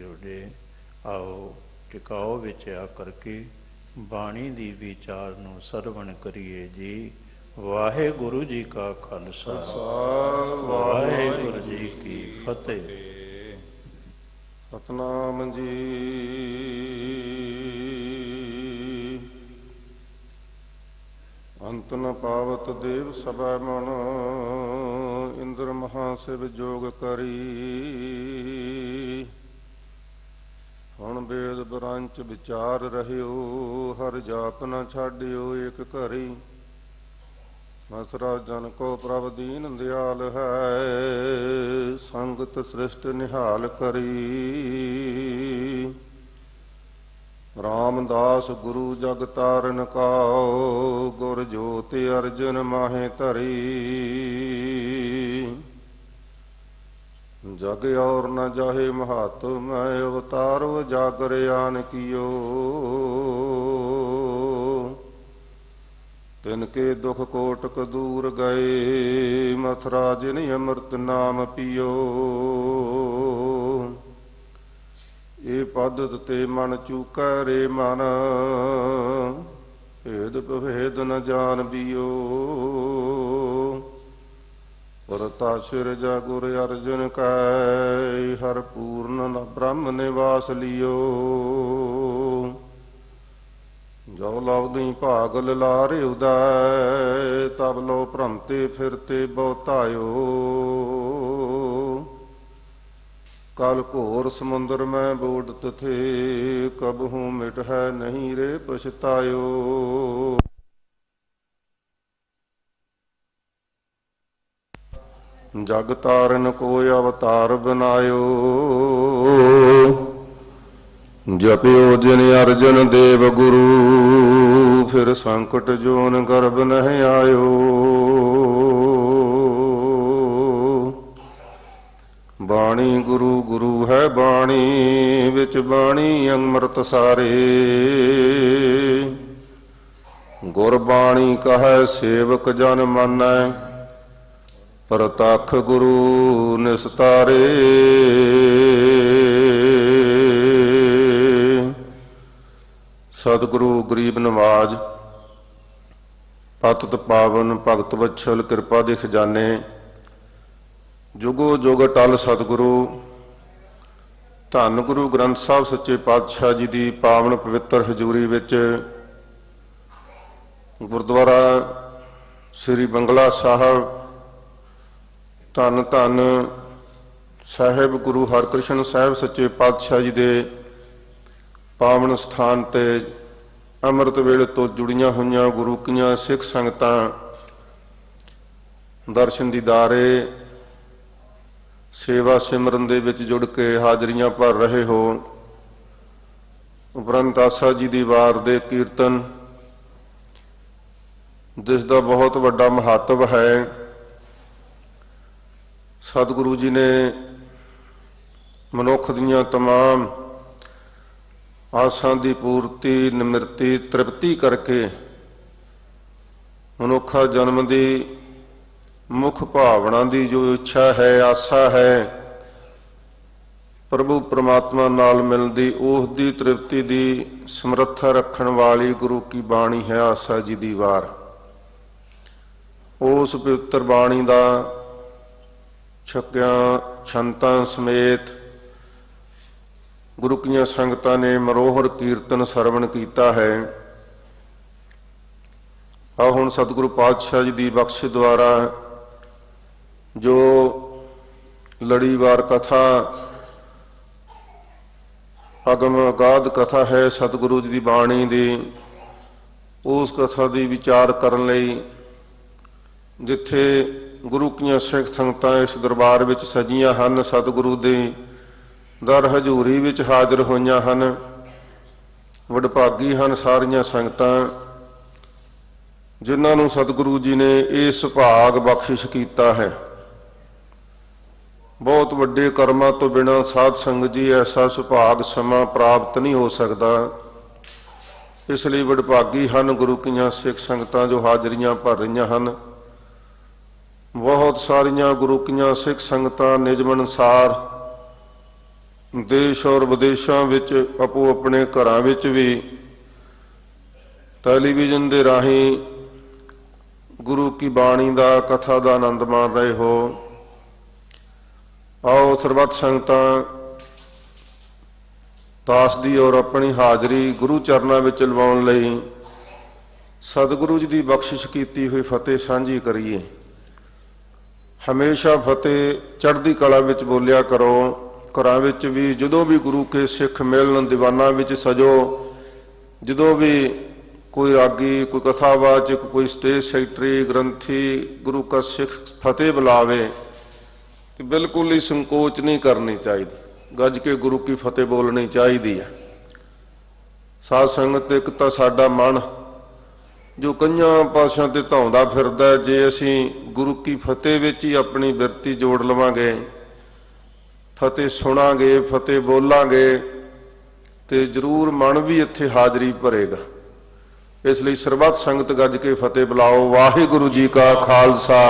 उडे। आओ टिकाओ विचया करके बाणी दी विचार नूं सरवण करिए जी। वाहेगुरु जी का खालसा वाहेगुरु जी की फतेह। सतनाम जी। अंत न पावत देव सबै मन, इंद्र महाशिव जोग करी। ਹੁਣ ਵੇਦ ਬ੍ਰਾਂਚ ਵਿਚਾਰ ਰਹਿਓ, ਹਰ ਜਾਪ ਨ ਛਾਡਿਓ ਏਕ ਘਰੀ। ਮਸਰਾ ਜਨ ਕੋ ਪ੍ਰਭ ਦੀਨ ਦਿਆਲ ਹੈ, ਸੰਗਤ ਸ੍ਰਿਸ਼ਟ ਨਿਹਾਲ ਕਰੀ। ਰਾਮਦਾਸ ਗੁਰੂ ਜਗ ਤਾਰਨ ਕਾਉ, ਗੁਰ ਜੋਤਿ ਅਰਜਨ ਮਾਹੇ ਧਰੀ। जग और न जाहे महत मैं, अवतारो जागर आन कियो। तिनके दुख कोटक दूर गए, मथुरा जिन अमृत नाम पियो। ये पद्धत ते मन चूकै रे मन, भेद भवेद न जान बियो। परता सिरजा गुर अर्जन कै, हर पूर्ण न ब्रह्म निवास लियो। जो लवदी भाग ललारे उदय, तब लो भ्रमते फिरते बहुतायो। कल घोर समुद्र में बूढ़त थे, कबहू मिट है नहीं रे पछतायो। जग तारन को अवतार बनायो, जपियो जिन अर्जन देव गुरु। फिर संकट जोन गर्भ नहीं आयो। बाणी गुरु गुरु है बाणी, विच बाणी अमृत सारे। गुरबाणी कहे सेवक जन मानै, प्रतख गुरु निस्तारे। सतगुरु गरीब नवाज, पतत पावन भगत वत्सल, कृपा दे खजाने। जुगो जुग टल सतगुरु। धन गुरु ग्रंथ साहब सच्चे पातशाह जी की पावन पवित्र हजूरी विच गुरुद्वारा श्री बंगला साहब, धन धन साहिब गुरु हरकृष्ण साहिब सच्चे पातशाह जी के पावन स्थान ते अमृत वेले तो जुड़िया हुई गुरु कियां सिख संगतां दर्शन दीदारे सेवा सिमरन दे विच जुड़ के हाजरियां भर रहे हो। उपरंत आसा जी की वार दे कीर्तन, जिसका बहुत वड्डा महत्व है। सतगुरु जी ने मनुख दियां तमाम आसां की पूर्ति, निमृति, तृप्ति करके मनुखा जन्म की मुख भावना की जो इच्छा है, आसा है, प्रभु परमात्मा नाल मिलदी, उस दी तृप्ति की समर्था रखण वाली गुरु की बाणी है आसा जी की वार। उस पवित्र बाणी का छक्या छंतां समेत गुरु की संगतां ने मरोहर कीर्तन सरवण किया है। आ हुण सतगुरु पातशाह जी की बख्श द्वारा जो लड़ीवार कथा, अगम अगाध कथा है सतगुरु जी की बाणी की, उस कथा की विचार करने लई जिथे गुरु की सिख संगतां इस दरबार विच सजियां हन, सतगुरु दे दर हजूरी विच हाजिर होइयां हन। वडभागी हन सारियां संगतां जिन्हां नूं सतगुरु जी ने ये सुभाग बख्शिश कीता है। बहुत वड्डे कर्मां तो बिना साध संगत जी ऐसा सुभाग समा प्राप्त नहीं हो सकता। इसलिए वडभागी हन गुरु की सिख संगतां जो हाजरियां भर रही हन। बहुत सारिया गुरु की सिख संगतां निजम अनुसार ਦੇਸ਼ ਔਰ ਵਿਦੇਸ਼ਾਂ ਵਿੱਚ ਆਪੋ ਆਪਣੇ ਘਰਾਂ ਵਿੱਚ ਵੀ ਟੈਲੀਵਿਜ਼ਨ ਦੇ ਰਾਹੀਂ ਗੁਰੂ ਕੀ ਬਾਣੀ ਦਾ ਕਥਾ ਦਾ ਆਨੰਦ ਮਾਣ ਰਹੇ ਹੋ। ਆਓ ਸਰਬੱਤ ਸੰਗਤਾਂ ਦਾਸ ਦੀ ਔਰ ਆਪਣੀ ਹਾਜ਼ਰੀ ਗੁਰੂ ਚਰਨਾਂ ਵਿੱਚ ਲਵਾਉਣ ਲਈ ਸਤਿਗੁਰੂ ਜੀ ਦੀ ਬਖਸ਼ਿਸ਼ ਕੀਤੀ ਹੋਈ ਫਤਿਹ ਸਾਂਝੀ ਕਰੀਏ। ਹਮੇਸ਼ਾ ਫਤਿਹ ਚੜ੍ਹਦੀ ਕਲਾ ਵਿੱਚ ਬੋਲਿਆ ਕਰੋ। ਘਰਾਂ ਵਿੱਚ ਵੀ ਜਦੋਂ ਵੀ ਗੁਰੂ ਕੇ ਸਿੱਖ ਮਿਲਣ ਦੀਵਾਨਾਂ ਵਿੱਚ ਸਜੋ, ਜਦੋਂ ਵੀ ਕੋਈ ਰਾਗੀ, ਕੋਈ ਕਥਾਵਾਚਕ, ਕੋਈ ਸਟੇਜ ਸੈਕਟਰੀ, ਗ੍ਰੰਥੀ ਗੁਰੂ ਕਾ ਸਿੱਖ ਫਤਿਹ ਬੁਲਾਵੇ ਤੇ ਬਿਲਕੁਲ ਹੀ ਸੰਕੋਚ ਨਹੀਂ ਕਰਨੀ ਚਾਹੀਦੀ, ਗੱਜ ਕੇ ਗੁਰੂ ਕੀ ਫਤਿਹ ਬੋਲਣੀ ਚਾਹੀਦੀ ਹੈ। ਸਾਧ ਸੰਗਤ, ਇੱਕ ਤਾਂ ਸਾਡਾ ਮਨ ਜੋ ਕਈਆਂ ਪਾਸਿਆਂ ਤੇ ਧਾਉਂਦਾ ਫਿਰਦਾ, ਜੇ ਅਸੀਂ ਗੁਰੂ ਕੀ ਫਤਿਹ ਵਿੱਚ ਹੀ ਆਪਣੀ ਬਿਰਤੀ ਜੋੜ ਲਵਾਂਗੇ, ਫਤਿਹ ਸੁਣਾਂਗੇ, ਫਤਿਹ ਬੋਲਾਂਗੇ, ਤੇ ਜ਼ਰੂਰ ਮਨ ਵੀ ਇੱਥੇ ਹਾਜ਼ਰੀ ਭਰੇਗਾ। ਇਸ ਲਈ ਸਰਬੱਤ ਸੰਗਤ ਗੱਜ ਕੇ ਫਤਿਹ ਬੁਲਾਓ। ਵਾਹਿਗੁਰੂ ਜੀ ਕਾ ਖਾਲਸਾ,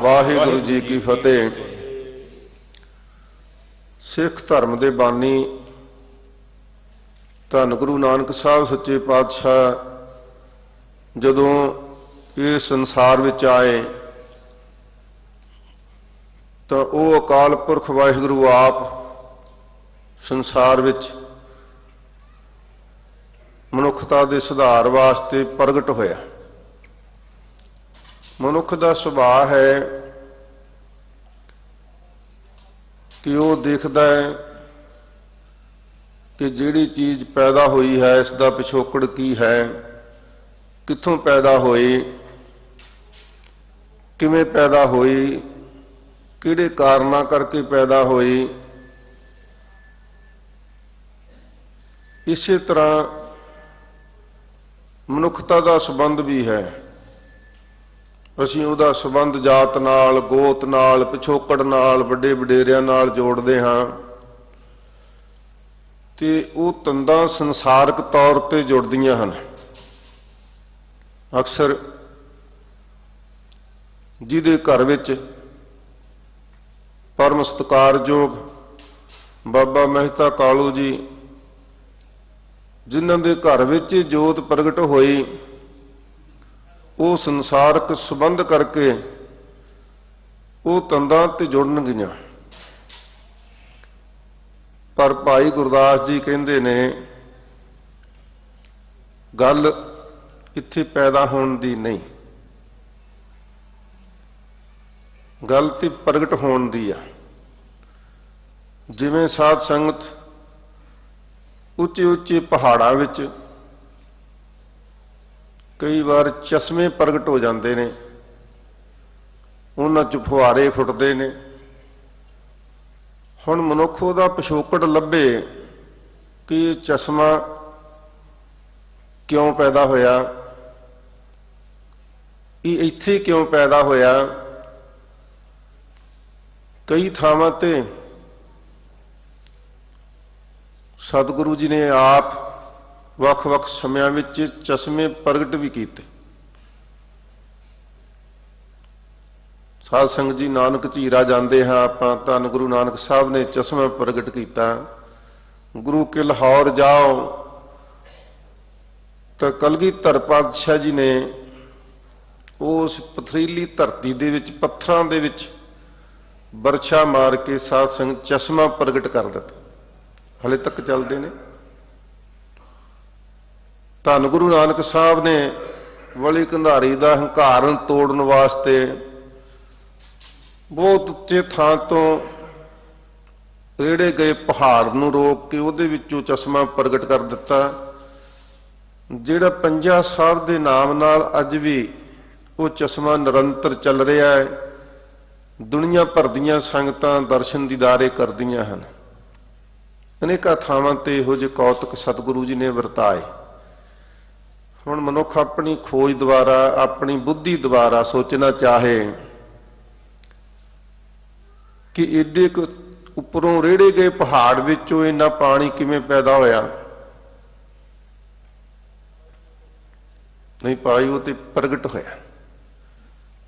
ਵਾਹਿਗੁਰੂ ਜੀ ਕੀ ਫਤਿਹ। ਸਿੱਖ ਧਰਮ ਦੇ ਬਾਨੀ ਧੰਨ ਗੁਰੂ ਨਾਨਕ ਸਾਹਿਬ ਸੱਚੇ ਪਾਤਸ਼ਾਹ ਜਦੋਂ ਇਸ ਸੰਸਾਰ ਵਿੱਚ ਆਏ ਤਾਂ ਉਹ ਅਕਾਲ ਪੁਰਖ ਵਾਹਿਗੁਰੂ ਆਪ ਸੰਸਾਰ ਵਿੱਚ ਮਨੁੱਖਤਾ ਦੇ ਸੁਧਾਰ ਵਾਸਤੇ ਪ੍ਰਗਟ ਹੋਇਆ। ਮਨੁੱਖ ਦਾ ਸੁਭਾਅ ਹੈ ਕਿ ਉਹ ਦੇਖਦਾ ਹੈ ਕਿ ਜਿਹੜੀ ਚੀਜ਼ ਪੈਦਾ ਹੋਈ ਹੈ ਇਸ ਦਾ ਪਿਛੋਕੜ ਕੀ ਹੈ, ਕਿੱਥੋਂ ਪੈਦਾ ਹੋਈ, ਕਿਵੇਂ ਪੈਦਾ ਹੋਈ, ਕਿਹੜੇ ਕਾਰਨਾਂ ਕਰਕੇ ਪੈਦਾ ਹੋਈ। ਇਸੇ ਤਰ੍ਹਾਂ ਮਨੁੱਖਤਾ ਦਾ ਸੰਬੰਧ ਵੀ ਹੈ। ਅਸੀਂ ਉਹਦਾ ਸੰਬੰਧ ਜਾਤ ਨਾਲ, ਗੋਤ ਨਾਲ, ਪਿਛੋਕੜ ਨਾਲ, ਵੱਡੇ ਵਡੇਰਿਆਂ ਨਾਲ ਜੋੜਦੇ ਹਾਂ ਤੇ ਉਹ ਤੰਦਾਂ ਸੰਸਾਰਕ ਤੌਰ ਤੇ ਜੁੜਦੀਆਂ ਹਨ। ਅਕਸਰ ਜਿਹਦੇ ਘਰ ਵਿੱਚ ਪਰਮ ਸਤਿਕਾਰਯੋਗ ਬਾਬਾ ਮਹਿਤਾ ਕਾਲੂ ਜੀ, ਜਿਨ੍ਹਾਂ ਦੇ ਘਰ ਵਿੱਚ ਜੋਤ ਪ੍ਰਗਟ ਹੋਈ, ਉਹ ਸੰਸਾਰਕ ਸੰਬੰਧ ਕਰਕੇ ਉਹ ਤੰਦਾਂ ਤੇ ਜੁੜਨ ਗਈਆਂ। ਪਰ ਭਾਈ ਗੁਰਦਾਸ ਜੀ ਕਹਿੰਦੇ ਨੇ ਗੱਲ ਇੱਥੇ ਪੈਦਾ ਹੋਣ ਦੀ ਨਹੀਂ, ਗੱਲ ਤੇ ਪ੍ਰਗਟ ਹੋਣ ਦੀ ਆ। ਜਿਵੇਂ ਸਾਧ ਸੰਗਤ ਉੱਚੇ ਉੱਚੇ ਪਹਾੜਾਂ ਵਿੱਚ ਕਈ ਵਾਰ ਚਸ਼ਮੇ ਪ੍ਰਗਟ ਹੋ ਜਾਂਦੇ ਨੇ, ਉਹਨਾਂ 'ਚ ਫੁਹਾਰੇ ਫੁੱਟਦੇ ਨੇ। ਹੁਣ ਮਨੁੱਖ ਉਹਦਾ ਪਿਛੋਕੜ ਲੱਭੇ ਕਿ ਇਹ ਚਸ਼ਮਾ ਕਿਉਂ ਪੈਦਾ ਹੋਇਆ, ਇਹ ਇੱਥੇ ਕਿਉਂ ਪੈਦਾ ਹੋਇਆ। ਕਈ ਥਾਵਾਂ ਤੇ ਸਤਿਗੁਰੂ ਜੀ ਨੇ ਆਪ ਵੱਖ-ਵੱਖ ਸਮਿਆਂ ਵਿੱਚ ਚਸ਼ਮੇ ਪ੍ਰਗਟ ਵੀ ਕੀਤੇ। ਸਾਧ ਸੰਗਤ ਜੀ, ਨਾਨਕ ਝੀਰਾ ਜਾਂਦੇ ਹਾਂ ਆਪਾਂ, ਧੰਨ ਗੁਰੂ ਨਾਨਕ ਸਾਹਿਬ ਨੇ ਚਸ਼ਮਾ ਪ੍ਰਗਟ ਕੀਤਾ। ਗੁਰੂ ਕੇ ਲਾਹੌਰ ਜਾਓ ਤਾਂ ਕਲਗੀਧਰ ਪਾਤਸ਼ਾਹ ਜੀ ਨੇ ਉਸ ਪਥਰੀਲੀ ਧਰਤੀ ਦੇ ਵਿੱਚ, ਪੱਥਰਾਂ ਦੇ ਵਿੱਚ ਬਰਛਾ ਮਾਰ ਕੇ ਸਾਧ ਸੰਗਤ ਚਸ਼ਮਾ ਪ੍ਰਗਟ ਕਰ ਦਿੱਤਾ। ਹਲੇ ਤੱਕ ਚੱਲਦੇ ਨੇ। ਧੰਨ ਗੁਰੂ ਨਾਨਕ ਸਾਹਿਬ ਨੇ ਵਲੀ ਕੰਧਾਰੀ ਦਾ ਹੰਕਾਰਨ ਤੋੜਨ ਵਾਸਤੇ ਬਹੁਤ ਉੱਚੇ ਥਾਂ ਤੋਂ ਰੇੜੇ ਗਏ ਪਹਾੜ ਨੂੰ ਰੋਕ ਕੇ ਉਹਦੇ ਵਿੱਚੋਂ ਚਸ਼ਮਾ ਪ੍ਰਗਟ ਕਰ ਦਿੱਤਾ, ਜਿਹੜਾ ਪੰਜਾ ਸਾਹਿਬ ਦੇ ਨਾਮ ਨਾਲ ਅੱਜ ਵੀ ਉਹ ਚਸ਼ਮਾ ਨਿਰੰਤਰ ਚੱਲ ਰਿਹਾ ਹੈ। ਦੁਨੀਆ ਭਰ ਦੀਆਂ ਸੰਗਤਾਂ ਦਰਸ਼ਨ ਦੀਦਾਰੇ ਕਰਦੀਆਂ ਹਨ। ਅਨੇਕਾਂ ਥਾਵਾਂ ਤੇ ਇਹੋ ਜਿਹੇ ਕੌਤਕ ਸਤਿਗੁਰੂ ਜੀ ਨੇ ਵਰਤਾਏ। ਹੁਣ ਮਨੁੱਖ ਆਪਣੀ ਖੋਜ ਦੁਆਰਾ, ਆਪਣੀ ਬੁੱਧੀ ਦੁਆਰਾ ਸੋਚਣਾ ਚਾਹੇ ਕਿ ਏਡੇ ਕੁ ਉੱਪਰੋਂ ਰੇੜੇ ਗਏ ਪਹਾੜ ਵਿੱਚੋਂ ਇੰਨਾ ਪਾਣੀ ਕਿਵੇਂ ਪੈਦਾ ਹੋਇਆ। ਨਹੀਂ ਭਾਈ, ਉਹ ਤੇ ਪ੍ਰਗਟ ਹੋਇਆ।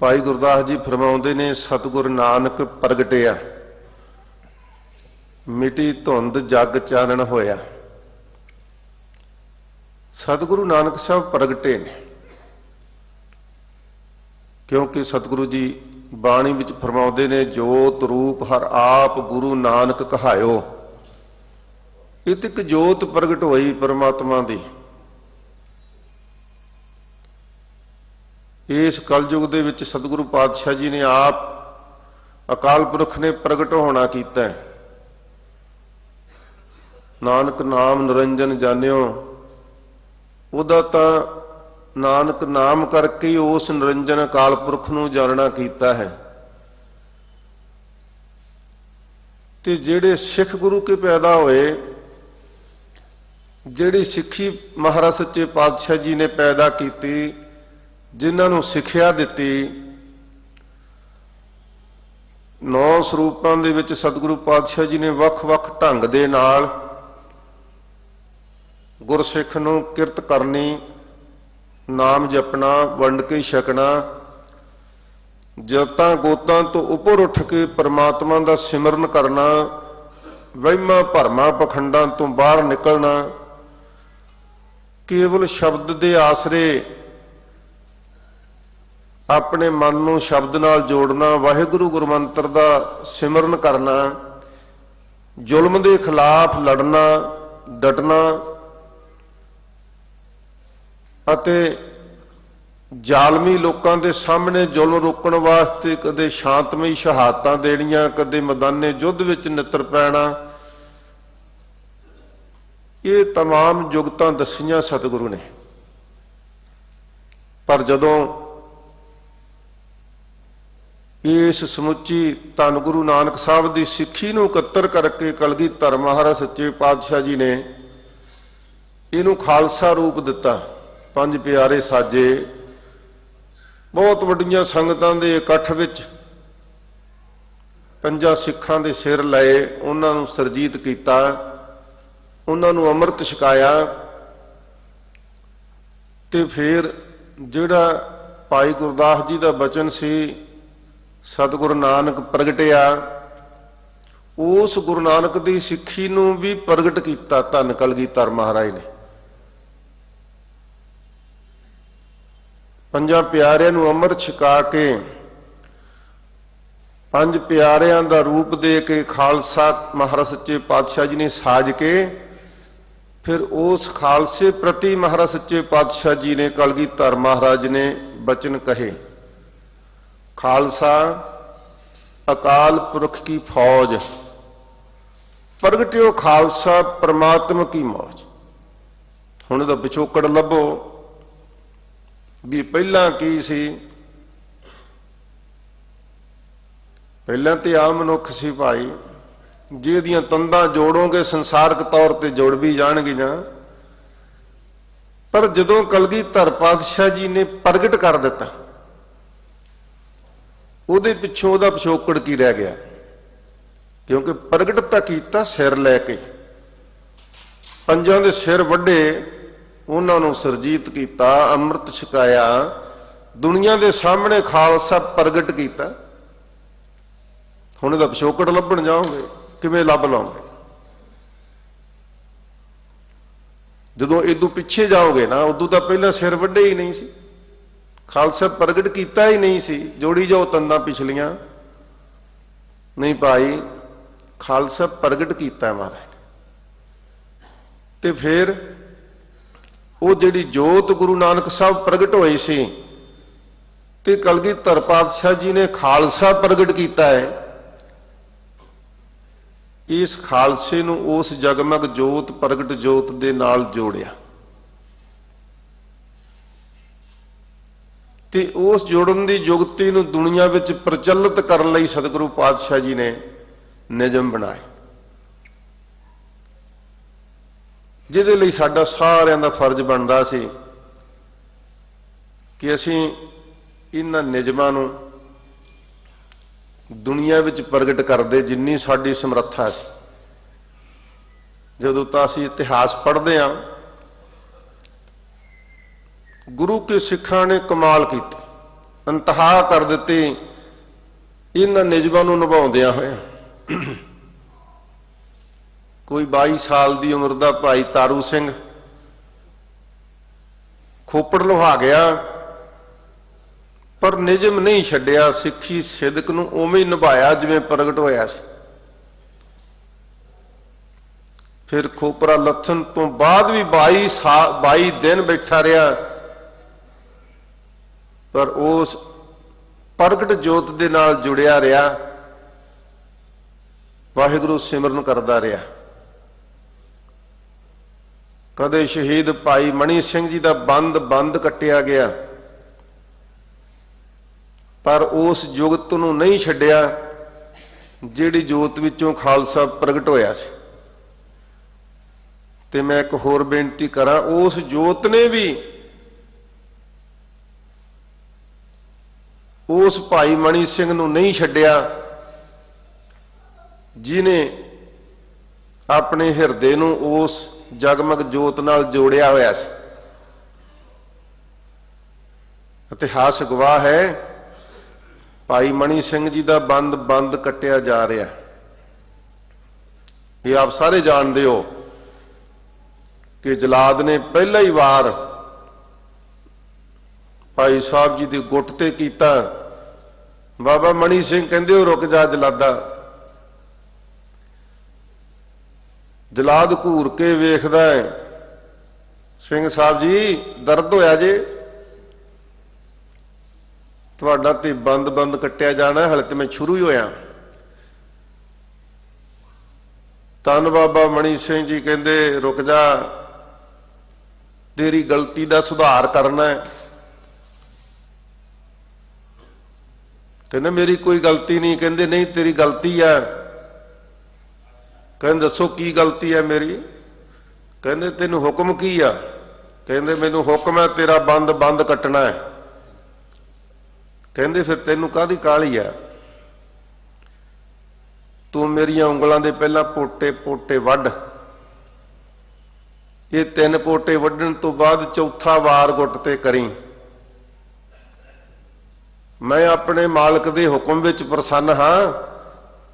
ਭਾਈ ਗੁਰਦਾਸ ਜੀ ਫਰਮਾਉਂਦੇ ਨੇ, ਸਤਿਗੁਰ ਨਾਨਕ ਪ੍ਰਗਟਿਆ। ਮਿਟੀ ਧੁੰਦ ਜਗ ਚਾਨਣ ਹੋਇਆ। ਸਤਿਗੁਰੂ ਨਾਨਕ ਸਾਹਿਬ ਪ੍ਰਗਟੇ ਨੇ, ਕਿਉਂਕਿ ਸਤਿਗੁਰੂ ਜੀ ਬਾਣੀ ਵਿੱਚ ਫਰਮਾਉਂਦੇ ਨੇ, ਜੋਤ ਰੂਪ ਹਰ ਆਪ ਗੁਰੂ ਨਾਨਕ ਕਹਾਇਓ। ਇਹ ਤੇ ਇੱਕ ਜੋਤ ਪ੍ਰਗਟ ਹੋਈ ਪਰਮਾਤਮਾ ਦੀ। ਇਸ ਕਲਯੁਗ ਦੇ ਵਿੱਚ ਸਤਿਗੁਰੂ ਪਾਤਸ਼ਾਹ ਜੀ ਨੇ ਆਪ ਅਕਾਲ ਪੁਰਖ ਨੇ ਪ੍ਰਗਟ ਹੋਣਾ ਕੀਤਾ ਹੈ। ਨਾਨਕ ਨਾਮ ਨਿਰੰਜਨ ਜਾਣਿਓ, ਉਹਦਾ ਤਾਂ ਨਾਨਕ ਨਾਮ ਕਰਕੇ ਹੀ ਉਸ ਨਿਰੰਜਨ ਅਕਾਲ ਪੁਰਖ ਨੂੰ ਜਾਣਨਾ ਕੀਤਾ ਹੈ। ਤੇ ਜਿਹੜੇ ਸਿੱਖ ਗੁਰੂ ਕੇ ਪੈਦਾ ਹੋਏ, ਜਿਹੜੀ ਸਿੱਖੀ ਮਹਾਰਾਜ ਸੱਚੇ ਪਾਤਸ਼ਾਹ ਜੀ ਨੇ ਪੈਦਾ ਕੀਤੀ, ਜਿਨ੍ਹਾਂ ਨੂੰ ਸਿੱਖਿਆ ਦਿੱਤੀ, 9 ਸਰੂਪਾਂ ਦੇ ਵਿੱਚ ਸਤਿਗੁਰੂ ਪਾਤਸ਼ਾਹ ਜੀ ਨੇ ਵੱਖ-ਵੱਖ ਢੰਗ ਦੇ ਨਾਲ ਗੁਰਸਿੱਖ ਨੂੰ ਕਿਰਤ ਕਰਨੀ, ਨਾਮ ਜਪਣਾ, ਵੰਡ ਕੇ ਛਕਣਾ, ਜਤਾਂ ਗੋਤਾਂ ਤੋਂ ਉੱਪਰ ਉੱਠ ਕੇ ਪਰਮਾਤਮਾ ਦਾ ਸਿਮਰਨ ਕਰਨਾ, ਵਹਿਮਾਂ ਭਰਮਾਂ ਪਖੰਡਾਂ ਤੋਂ ਬਾਹਰ ਨਿਕਲਣਾ, ਕੇਵਲ ਸ਼ਬਦ ਦੇ ਆਸਰੇ ਆਪਣੇ ਮਨ ਨੂੰ ਸ਼ਬਦ ਨਾਲ ਜੋੜਨਾ, ਵਾਹਿਗੁਰੂ ਗੁਰਮੰਤਰ ਦਾ ਸਿਮਰਨ ਕਰਨਾ, ਜ਼ੁਲਮ ਦੇ ਖਿਲਾਫ ਲੜਨਾ, ਡਟਣਾ ਅਤੇ ਜ਼ਾਲਮੀ ਲੋਕਾਂ ਦੇ ਸਾਹਮਣੇ ਜ਼ੁਲਮ ਰੋਕਣ ਵਾਸਤੇ ਕਦੇ ਸ਼ਾਂਤਮਈ ਸ਼ਹਾਦਤਾਂ ਦੇਣੀਆਂ, ਕਦੇ ਮੈਦਾਨੇ ਯੁੱਧ ਵਿੱਚ ਨਿੱਤਰ ਪੈਣਾ। ਇਹ तमाम ਜੁਗਤਾਂ ਦੱਸੀਆਂ ਸਤਿਗੁਰੂ ਨੇ। ਪਰ ਜਦੋਂ ਇਸ ਸਮੁੱਚੀ ਧੰਨ ਗੁਰੂ ਨਾਨਕ ਸਾਹਿਬ ਦੀ ਸਿੱਖੀ ਨੂੰ ਇਕੱਤਰ ਕਰਕੇ ਕਲਗੀਧਰ ਮਹਾਰਾਜ ਸੱਚੇ ਪਾਤਸ਼ਾਹ ਜੀ ਨੇ ਇਹਨੂੰ ਖਾਲਸਾ ਰੂਪ ਦਿੱਤਾ। 5 ਪਿਆਰੇ ਸਾਜੇ, ਬਹੁਤ ਵੱਡੀਆਂ ਸੰਗਤਾਂ ਦੇ ਇਕੱਠ ਵਿੱਚ 5 ਸਿੱਖਾਂ ਦੇ ਸਿਰ ਲਏ, ਉਹਨਾਂ ਨੂੰ ਸਰਜੀਤ ਕੀਤਾ, ਉਹਨਾਂ ਨੂੰ ਅੰਮ੍ਰਿਤ ਛਕਾਇਆ। ਤੇ ਫਿਰ ਜਿਹੜਾ ਭਾਈ ਗੁਰਦਾਸ ਜੀ ਦਾ ਬਚਨ ਸੀ, ਸਤਿਗੁਰੂ ਨਾਨਕ ਪ੍ਰਗਟਿਆ, ਉਸ ਗੁਰੂ ਨਾਨਕ ਦੀ ਸਿੱਖੀ ਨੂੰ ਵੀ ਪ੍ਰਗਟ ਕੀਤਾ ਧੰਨ ਕਲਗੀਧਰ ਮਹਾਰਾਜ ਨੇ। 5 ਪਿਆਰਿਆਂ ਨੂੰ ਅੰਮ੍ਰਿਤ ਛਕਾ ਕੇ, 5 ਪਿਆਰਿਆਂ ਦਾ ਰੂਪ ਦੇ ਕੇ ਖਾਲਸਾ ਮਹਾਰਾਜ ਸੱਚੇ ਪਾਤਸ਼ਾਹ ਜੀ ਨੇ ਸਾਜ ਕੇ, ਫਿਰ ਉਸ ਖਾਲਸੇ ਪ੍ਰਤੀ ਮਹਾਰਾਜ ਸੱਚੇ ਪਾਤਸ਼ਾਹ ਜੀ ਨੇ ਕਲਗੀਧਰ ਮਹਾਰਾਜ ਨੇ ਬਚਨ ਕਹੇ, ਖਾਲਸਾ ਅਕਾਲ ਪੁਰਖ ਕੀ ਫੌਜ, ਪ੍ਰਗਟਿਓ ਖਾਲਸਾ ਪ੍ਰਮਾਤਮ ਕੀ ਮੌਜ। ਹੁਣ ਇਹਦਾ ਪਿਛੋਕੜ ਲੱਭੋ ਵੀ ਪਹਿਲਾਂ ਕੀ ਸੀ। ਪਹਿਲਾਂ ਤੇ ਆਮ ਮਨੁੱਖ ਸੀ ਭਾਈ, ਜਿਹਦੀਆਂ ਤੰਦਾਂ ਜੋੜੋਗੇ ਸੰਸਾਰਕ ਤੌਰ ਤੇ ਜੁੜ ਵੀ ਜਾਣਗੀਆਂ। ਪਰ ਜਦੋਂ ਕਲਗੀਧਰ ਪਾਤਸ਼ਾਹ ਜੀ ਨੇ ਪ੍ਰਗਟ ਕਰ ਦਿੱਤਾ, ਉਹਦੇ ਪਿੱਛੋਂ ਉਹਦਾ ਪਿਛੋਕੜ ਕੀ ਰਹਿ ਗਿਆ? ਕਿਉਂਕਿ ਪ੍ਰਗਟ ਤਾਂ ਕੀਤਾ ਸਿਰ ਲੈ ਕੇ, 5 ਦੇ ਸਿਰ ਵੱਡੇ, ਉਹਨਾਂ ਨੂੰ ਸਰਜੀਤ ਕੀਤਾ, ਅੰਮ੍ਰਿਤ ਛਕਾਇਆ, ਦੁਨੀਆ ਦੇ ਸਾਹਮਣੇ ਖਾਲਸਾ ਪ੍ਰਗਟ ਕੀਤਾ। ਹੁਣ ਇਹਦਾ ਪਿਛੋਕੜ ਲੱਭਣ ਜਾਓਗੇ, ਕਿਵੇਂ ਲੱਭ ਲਓਗੇ? ਜਦੋਂ ਇਦੋਂ ਪਿੱਛੇ ਜਾਓਗੇ ਨਾ, ਉਦੋਂ ਤਾਂ ਪਹਿਲਾਂ ਸਿਰ ਵੱਡੇ ਹੀ ਨਹੀਂ ਸੀ, ਖਾਲਸਾ ਪ੍ਰਗਟ ਕੀਤਾ ਹੀ ਨਹੀਂ ਸੀ। ਜੋੜੀ ਜਾਓ ਤੰਦਾਂ ਪਿਛਲੀਆਂ, ਨਹੀਂ ਭਾਈ ਖਾਲਸਾ ਪ੍ਰਗਟ ਕੀਤਾ ਮਹਾਰਾਜ। ਤੇ ਫਿਰ ਉਹ ਜਿਹੜੀ ਜੋਤ ਗੁਰੂ ਨਾਨਕ ਸਾਹਿਬ ਪ੍ਰਗਟ ਹੋਈ ਸੀ, ਤੇ ਕਲਗੀਧਰ ਪਾਤਸ਼ਾਹ ਜੀ ਨੇ ਖਾਲਸਾ ਪ੍ਰਗਟ ਕੀਤਾ ਹੈ। ਇਸ ਖਾਲਸੇ ਨੂੰ ਉਸ ਜਗਮਗ ਜੋਤ ਪ੍ਰਗਟ ਜੋਤ ਦੇ ਨਾਲ ਜੋੜਿਆ, ਤੇ ਉਸ ਜੋੜਨ ਦੀ ਜੁਗਤੀ ਨੂੰ ਦੁਨੀਆ ਵਿੱਚ ਪ੍ਰਚਲਿਤ ਕਰਨ ਲਈ ਸਤਿਗੁਰੂ ਪਾਤਸ਼ਾਹ ਜੀ ਨੇ ਨਿਯਮ ਬਣਾਏ, ਜਿਹਦੇ ਲਈ ਸਾਡਾ ਸਾਰਿਆਂ ਦਾ ਫਰਜ਼ ਬਣਦਾ ਸੀ ਕਿ ਅਸੀਂ ਇਹਨਾਂ ਨਿਯਮਾਂ ਨੂੰ ਦੁਨੀਆ ਵਿੱਚ ਪ੍ਰਗਟ ਕਰਦੇ ਜਿੰਨੀ ਸਾਡੀ ਸਮਰੱਥਾ ਸੀ। ਜਦੋਂ ਤਾਂ ਅਸੀਂ ਇਤਿਹਾਸ ਪੜ੍ਹਦੇ ਹਾਂ, ਗੁਰੂ ਕੇ ਸਿੱਖਾਂ ਨੇ ਕਮਾਲ ਕੀਤੀ, ਇੰਤਹਾ ਕਰ ਦਿੱਤੀ ਇਹਨਾਂ ਨਿਯਮਾਂ ਨੂੰ ਨਿਭਾਉਂਦਿਆਂ ਹੋਇਆ। ਕੋਈ 22 ਸਾਲ ਦੀ ਉਮਰ ਦਾ ਭਾਈ ਤਾਰੂ ਸਿੰਘ ਖੋਪੜ ਲੁਹਾ ਗਿਆ, ਪਰ ਨਿਯਮ ਨਹੀਂ ਛੱਡਿਆ, ਸਿੱਖੀ ਸਿਦਕ ਨੂੰ ਉਵੇਂ ਹੀ ਨਿਭਾਇਆ ਜਿਵੇਂ ਪ੍ਰਗਟ ਹੋਇਆ ਸੀ। ਫਿਰ ਖੋਪਰਾ ਲੱਥਣ ਤੋਂ ਬਾਅਦ ਵੀ 22 ਦਿਨ ਬੈਠਾ ਰਿਹਾ, ਪਰ ਉਸ ਪ੍ਰਗਟ ਜੋਤ ਦੇ ਨਾਲ ਜੁੜਿਆ ਰਿਹਾ, ਵਾਹਿਗੁਰੂ ਸਿਮਰਨ ਕਰਦਾ ਰਿਹਾ। ਕਦੇ ਸ਼ਹੀਦ ਭਾਈ ਮਣੀ ਸਿੰਘ ਜੀ ਦਾ ਬੰਦ ਕੱਟਿਆ ਗਿਆ, ਪਰ ਉਸ ਜੁਗਤ ਨੂੰ ਨਹੀਂ ਛੱਡਿਆ ਜਿਹੜੀ ਜੋਤ ਵਿੱਚੋਂ ਖਾਲਸਾ ਪ੍ਰਗਟ ਹੋਇਆ ਸੀ। ਤੇ ਮੈਂ ਇੱਕ ਹੋਰ ਬੇਨਤੀ ਕਰਾਂ, ਉਸ ਜੋਤ ਨੇ ਵੀ ਉਸ ਭਾਈ ਮਣੀ ਸਿੰਘ ਨੂੰ ਨਹੀਂ ਛੱਡਿਆ ਜਿਨੇ ਆਪਣੇ ਹਿਰਦੇ ਨੂੰ ਉਸ ਜਗਮਗ ਜੋਤ ਨਾਲ ਜੋੜਿਆ ਹੋਇਆ ਸੀ। ਇਤਿਹਾਸ ਗਵਾਹ ਹੈ, ਭਾਈ ਮਣੀ ਸਿੰਘ ਜੀ ਦਾ ਬੰਦ ਕੱਟਿਆ ਜਾ ਰਿਹਾ। ਇਹ ਆਪ ਸਾਰੇ ਜਾਣਦੇ ਹੋ ਕਿ ਜਲਾਦ ਨੇ ਪਹਿਲਾ ਹੀ ਵਾਰ ਭਾਈ ਸਾਹਿਬ ਜੀ ਦੇ ਗੁੱਟ ਤੇ ਕੀਤਾ। ਬਾਬਾ ਮਣੀ ਸਿੰਘ ਕਹਿੰਦੇ ਉਹ ਰੁਕ ਜਾ ਜਲਾਦਾ। ਜਲਾਦ ਘੂਰ ਕੇ ਵੇਖਦਾ ਹੈ, ਸਿੰਘ ਸਾਹਿਬ ਜੀ ਦਰਦ ਹੋਇਆ ਜੇ, ਤੁਹਾਡਾ ਤੇ ਬੰਦ ਕੱਟਿਆ ਜਾਣਾ, ਹਲੇ ਤੇ ਮੈਂ ਸ਼ੁਰੂ ਹੀ ਹੋਇਆ। ਧੰਨ ਬਾਬਾ ਮਣੀ ਸਿੰਘ ਜੀ ਕਹਿੰਦੇ ਰੁਕ ਜਾ, ਤੇਰੀ ਗਲਤੀ ਦਾ ਸੁਧਾਰ ਕਰਨਾ ਹੈ। ਕਹਿੰਦੇ ਮੇਰੀ ਕੋਈ ਗਲਤੀ ਨਹੀਂ। ਕਹਿੰਦੇ ਨਹੀਂ ਤੇਰੀ ਗਲਤੀ ਆ। ਕਹਿੰਦੇ ਦੱਸੋ ਕੀ ਗਲਤੀ ਹੈ ਮੇਰੀ? ਕਹਿੰਦੇ ਤੈਨੂੰ ਹੁਕਮ ਕੀ ਆ? ਕਹਿੰਦੇ ਮੈਨੂੰ ਹੁਕਮ ਹੈ ਤੇਰਾ ਬੰਦ ਕੱਟਣਾ ਹੈ। ਕਹਿੰਦੇ ਫਿਰ ਤੈਨੂੰ ਕਾਹਦੀ ਕਾਹਲੀ ਆ? ਤੂੰ ਮੇਰੀਆਂ ਉਂਗਲਾਂ ਦੇ ਪਹਿਲਾਂ ਪੋਟੇ ਵੱਢ, ਇਹ 3 ਪੋਟੇ ਵੱਢਣ ਤੋਂ ਬਾਅਦ ਚੌਥਾ ਵਾਰ ਗੁੱਟ ਤੇ ਕਰੀ। ਮੈਂ ਆਪਣੇ ਮਾਲਕ ਦੇ ਹੁਕਮ ਵਿੱਚ ਪ੍ਰਸੰਨ ਹਾਂ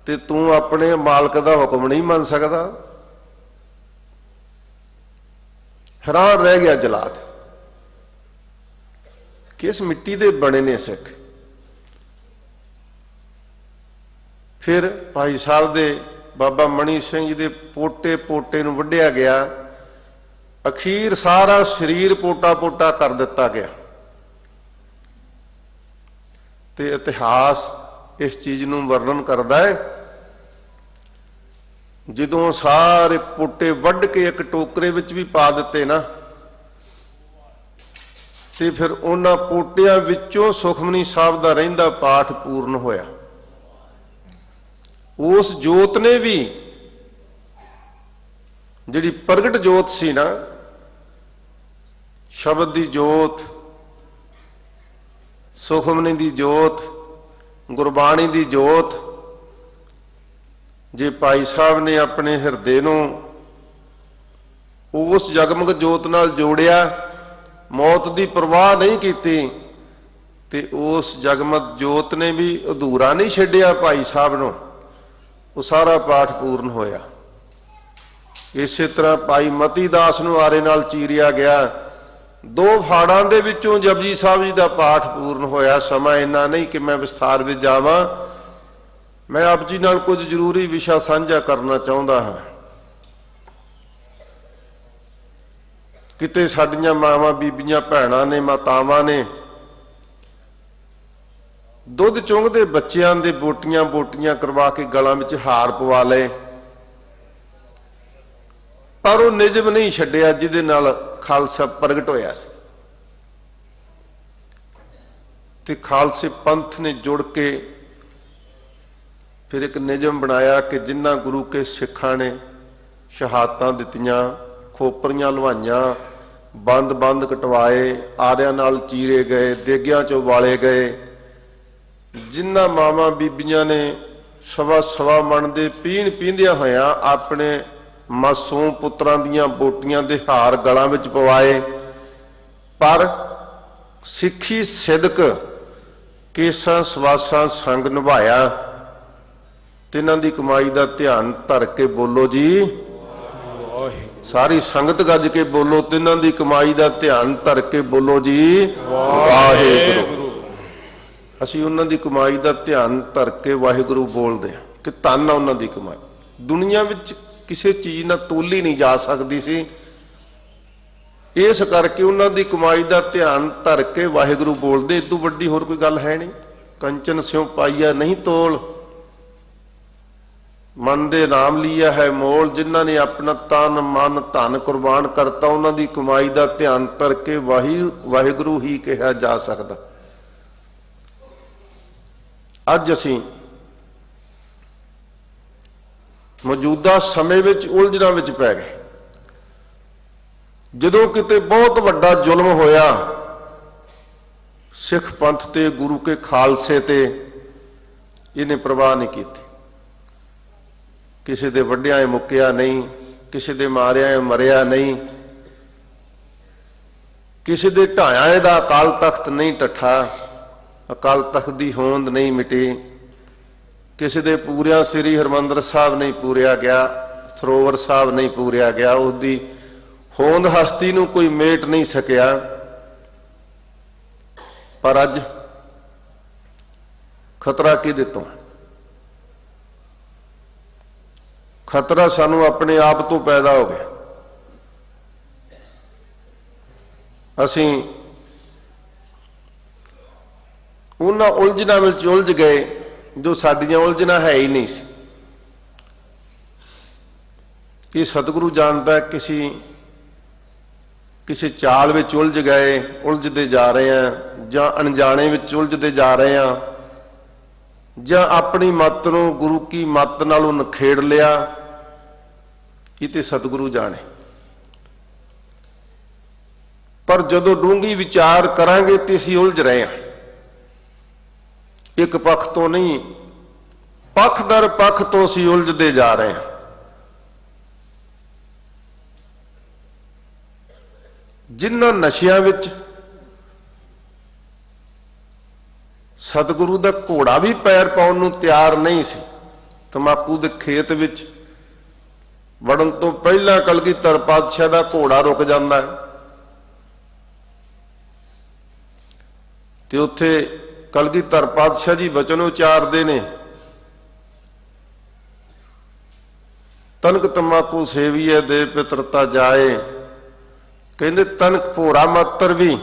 ਤੇ ਤੂੰ ਆਪਣੇ ਮਾਲਕ ਦਾ ਹੁਕਮ ਨਹੀਂ ਮੰਨ ਸਕਦਾ। ਹੈਰਾਨ ਰਹਿ ਗਿਆ ਜਲਾਦ, ਕਿਸ ਮਿੱਟੀ ਦੇ ਬਣੇ ਨੇ ਸਿੱਖ। ਫਿਰ ਭਾਈ ਸਾਹਿਬ ਦੇ ਬਾਬਾ ਮਣੀ ਸਿੰਘ ਜੀ ਦੇ ਪੋਟੇ ਨੂੰ ਵੱਢਿਆ ਗਿਆ। ਅਖੀਰ ਸਾਰਾ ਸਰੀਰ ਪੋਟਾ ਕਰ ਦਿੱਤਾ ਗਿਆ। ਤੇ ਇਤਿਹਾਸ ਇਸ ਚੀਜ਼ ਨੂੰ ਵਰਣਨ ਕਰਦਾ ਹੈ, ਜਦੋਂ ਸਾਰੇ ਪੋਟੇ ਵੱਢ ਕੇ ਇੱਕ ਟੋਕਰੇ ਵਿੱਚ ਵੀ ਪਾ ਦਿੱਤੇ ਨਾ, ਤੇ ਫਿਰ ਉਹਨਾਂ ਪੋਟਿਆਂ ਵਿੱਚੋਂ ਸੁਖਮਨੀ ਸਾਹਿਬ ਦਾ ਰਹਿੰਦਾ ਪਾਠ ਪੂਰਨ ਹੋਇਆ। ਉਸ ਜੋਤ ਨੇ ਵੀ, ਜਿਹੜੀ ਪ੍ਰਗਟ ਜੋਤ ਸੀ ਨਾ, ਸ਼ਬਦ ਦੀ ਜੋਤ, ਸੁਖਮਨੀ ਦੀ ਜੋਤ, ਗੁਰਬਾਣੀ ਦੀ ਜੋਤ, ਜੇ ਭਾਈ ਸਾਹਿਬ ਨੇ ਆਪਣੇ ਹਿਰਦੇ ਨੂੰ ਉਸ ਜਗਮਗ ਜੋਤ ਨਾਲ ਜੋੜਿਆ, ਮੌਤ ਦੀ ਪਰਵਾਹ ਨਹੀਂ ਕੀਤੀ, ਤੇ ਉਸ ਜਗਮਗ ਜੋਤ ਨੇ ਵੀ ਅਧੂਰਾ ਨਹੀਂ ਛੱਡਿਆ ਭਾਈ ਸਾਹਿਬ ਨੂੰ, ਉਹ ਸਾਰਾ ਪਾਠ ਪੂਰਨ ਹੋਇਆ। ਇਸੇ ਤਰ੍ਹਾਂ ਭਾਈ ਮਤੀ ਦਾਸ ਨੂੰ ਆਰੇ ਨਾਲ ਚੀਰਿਆ ਗਿਆ। 2 ਫਾੜਾਂ ਦੇ ਵਿੱਚੋਂ ਜਪਜੀ ਸਾਹਿਬ ਜੀ ਦਾ ਪਾਠ ਪੂਰਨ ਹੋਇਆ। ਸਮਾਂ ਇੰਨਾ ਨਹੀਂ ਕਿ ਮੈਂ ਵਿਸਥਾਰ ਵਿੱਚ ਜਾਵਾਂ। ਮੈਂ ਆਪ ਜੀ ਨਾਲ ਕੁਝ ਜ਼ਰੂਰੀ ਵਿਸ਼ਾ ਸਾਂਝਾ ਕਰਨਾ ਚਾਹੁੰਦਾ ਹਾਂ। ਕਿਤੇ ਸਾਡੀਆਂ ਮਾਵਾਂ, ਬੀਬੀਆਂ, ਭੈਣਾਂ ਨੇ, ਮਾਤਾਵਾਂ ਨੇ ਦੁੱਧ ਚੁੰਘਦੇ ਬੱਚਿਆਂ ਦੇ ਬੋਟੀਆਂ ਕਰਵਾ ਕੇ ਗਲਾਂ ਵਿੱਚ ਹਾਰ ਪਵਾ ਲਏ, ਪਰ ਉਹ ਨਿਯਮ ਨਹੀਂ ਛੱਡਿਆ ਜਿਹਦੇ ਨਾਲ ਖਾਲਸਾ ਪ੍ਰਗਟ ਹੋਇਆ ਸੀ। ਤੇ ਖਾਲਸੇ ਪੰਥ ਨੇ ਜੁੜ ਕੇ ਫਿਰ ਇੱਕ ਨਿਯਮ ਬਣਾਇਆ ਕਿ ਜਿਨ੍ਹਾਂ ਗੁਰੂ ਕੇ ਸਿੱਖਾਂ ਨੇ ਸ਼ਹਾਦਤਾਂ ਦਿੱਤੀਆਂ, ਖੋਪਰੀਆਂ ਲਵਾਈਆਂ, ਬੰਦ ਕਟਵਾਏ, ਆਰਿਆਂ ਨਾਲ ਚੀਰੇ ਗਏ, ਦੇਗਿਆਂ ਚੋਂ ਵਾਲੇ ਗਏ, ਜਿਨ੍ਹਾਂ ਮਾਵਾਂ ਬੀਬੀਆਂ ਨੇ ਸਵਾ ਮਣ ਦੇ ਪੀਂਦਿਆਂ ਹੋਇਆਂ ਆਪਣੇ ਮਾਸੂਮ ਪੁੱਤਰਾਂ ਦੀਆਂ ਬੋਟੀਆਂ ਦੇ ਹਾਰ ਗਲਾਂ ਵਿੱਚ ਪਵਾਏ, ਪਰ ਸਿੱਖੀ ਸਿਦਕ ਕੇਸਾਂ ਸਵਾਸਾਂ ਸੰਗ ਨਿਭਾਇਆ। ਤੇ ਇਹਨਾਂ ਦੀ ਕਮਾਈ ਦਾ ਧਿਆਨ ਧਰ ਕੇ ਬੋਲੋ ਜੀ ਸਾਰੀ ਸੰਗਤ ਗੱਜ ਕੇ ਬੋਲੋ, ਤਿੰਨਾਂ ਦੀ ਕਮਾਈ ਦਾ ਧਿਆਨ ਧਰ ਕੇ ਬੋਲੋ ਜੀ ਵਾਹਿਗੁਰੂ। ਅਸੀਂ ਉਹਨਾਂ ਦੀ ਕਮਾਈ ਦਾ ਧਿਆਨ ਧਰ ਕੇ ਵਾਹਿਗੁਰੂ ਬੋਲਦੇ ਹਾਂ ਕਿ ਧੰਨ ਆ ਉਹਨਾਂ ਦੀ ਕਮਾਈ। ਦੁਨੀਆ ਵਿੱਚ ਕਿਸੇ ਚੀਜ਼ ਨਾਲ ਤੋਲੀ ਨਹੀਂ ਜਾ ਸਕਦੀ ਸੀ, ਇਸ ਕਰਕੇ ਉਹਨਾਂ ਦੀ ਕਮਾਈ ਦਾ ਧਿਆਨ ਧਰ ਕੇ ਵਾਹਿਗੁਰੂ ਬੋਲਦੇ। ਇਸ ਤੋਂ ਵੱਡੀ ਹੋਰ ਕੋਈ ਗੱਲ ਹੈ ਨਹੀਂ। ਕੰਚਨ ਸਿਉ ਪਾਈਆ ਨਹੀਂ ਤੋਲ, ਮਨ ਦੇ ਨਾਮ ਲਿਆ ਹੈ ਮੋਲ। ਜਿਨ੍ਹਾਂ ਨੇ ਆਪਣਾ ਤਨ ਮਨ ਧਨ ਕੁਰਬਾਨ ਕਰਤਾ, ਉਹਨਾਂ ਦੀ ਕਮਾਈ ਦਾ ਧਿਆਨ ਧਰ ਕੇ ਵਾਹਿਗੁਰੂ ਹੀ ਕਿਹਾ ਜਾ ਸਕਦਾ। ਅੱਜ ਅਸੀਂ ਮੌਜੂਦਾ ਸਮੇਂ ਵਿੱਚ ਉਲਝਣਾਂ ਵਿੱਚ ਪੈ ਗਏ। ਜਦੋਂ ਕਿਤੇ ਬਹੁਤ ਵੱਡਾ ਜ਼ੁਲਮ ਹੋਇਆ ਸਿੱਖ ਪੰਥ ਤੇ, ਗੁਰੂ ਕੇ ਖਾਲਸੇ ਤੇ, ਇਹਨੇ ਪ੍ਰਵਾਹ ਨਹੀਂ ਕੀਤੀ। ਕਿਸੇ ਦੇ ਵੱਡਿਆਂ ਮੁੱਕਿਆ ਨਹੀਂ, ਕਿਸੇ ਦੇ ਮਾਰਿਆਂ ਮਰਿਆ ਨਹੀਂ, ਕਿਸੇ ਦੇ ਢਾਇਆਂ ਦਾ ਅਕਾਲ ਤਖਤ ਨਹੀਂ ਟੱਠਾ, ਅਕਾਲ ਤਖਤ ਦੀ ਹੋਂਦ ਨਹੀਂ ਮਿਟੀ, ਕਿਸੇ ਦੇ ਪੂਰਿਆਂ ਸ੍ਰੀ ਹਰਿਮੰਦਰ ਸਾਹਿਬ ਨਹੀਂ ਪੂਰਿਆ ਗਿਆ, ਸਰੋਵਰ ਸਾਹਿਬ ਨਹੀਂ ਪੂਰਿਆ ਗਿਆ, ਉਹਦੀ ਹੋਂਦ ਹਸਤੀ ਨੂੰ ਕੋਈ ਮੇਟ ਨਹੀਂ ਸਕਿਆ। ਪਰ ਅੱਜ ਖਤਰਾ ਕਿਹਦੇ ਤੋਂ? ਖਤਰਾ ਸਾਨੂੰ ਆਪਣੇ ਆਪ ਤੋਂ ਪੈਦਾ ਹੋ ਗਿਆ। ਅਸੀਂ ਉਹਨਾਂ ਉਲਝਣਾਂ ਵਿੱਚ ਉਲਝ ਗਏ ਜੋ ਸਾਡੀਆਂ ਉਲਝਣਾਂ ਹੈ ਹੀ ਨਹੀਂ ਸੀ। ਕਿ ਸਤਿਗੁਰੂ ਜਾਣਦਾ ਕਿਸੇ ਚਾਲ ਵਿੱਚ ਉਲਝ ਗਏ, ਉਲਝਦੇ ਜਾ ਰਹੇ ਆ, ਜਾਂ ਅਣਜਾਣੇ ਵਿੱਚ ਉਲਝਦੇ ਜਾ ਰਹੇ ਆ, ਜਾਂ ਆਪਣੀ ਮੱਤ ਨੂੰ ਗੁਰੂ ਕੀ ਮੱਤ ਨਾਲੋਂ ਨਖੇੜ ਲਿਆ। ਇਹ ਤੇ ਸਤਿਗੁਰੂ ਜਾਣੇ। ਪਰ ਜਦੋਂ ਡੂੰਘੀ ਵਿਚਾਰ ਕਰਾਂਗੇ ਤੇ ਅਸੀਂ ਉਲਝ ਰਹੇ ਹਾਂ। ਇੱਕ ਪੱਖ ਤੋਂ ਨਹੀਂ, ਪੱਖ ਦਰ ਪੱਖ ਤੋਂ ਅਸੀਂ ਉਲਝਦੇ ਜਾ ਰਹੇ ਹਾਂ। ਜਿਨ੍ਹਾਂ ਨਸ਼ਿਆਂ ਵਿੱਚ ਸਤਿਗੁਰੂ ਦਾ ਘੋੜਾ ਵੀ ਪੈਰ ਪਾਉਣ ਨੂੰ ਤਿਆਰ ਨਹੀਂ ਸੀ, ਤੰਬਾਕੂ ਦੇ ਖੇਤ ਵਿੱਚ ਵੜਨ ਤੋਂ ਪਹਿਲਾਂ ਕਲਗੀਧਰ ਪਾਤਸ਼ਾਹ ਦਾ ਘੋੜਾ ਰੁਕ ਜਾਂਦਾ ਹੈ ਤੇ ਉੱਥੇ ਕਲਗੀਧਰ ਪਾਤਸ਼ਾਹ ਜੀ ਬਚਨ ਉਚਾਰਦੇ ਨੇ, ਤਨਕ ਤੰਬਾਕੂ ਸੇਵੀਏ ਦੇ ਪਿਤਰਤਾ ਜਾਏ। ਕਹਿੰਦੇ ਤਨਕ ਭੋਰਾ ਮਾਤਰ ਵੀ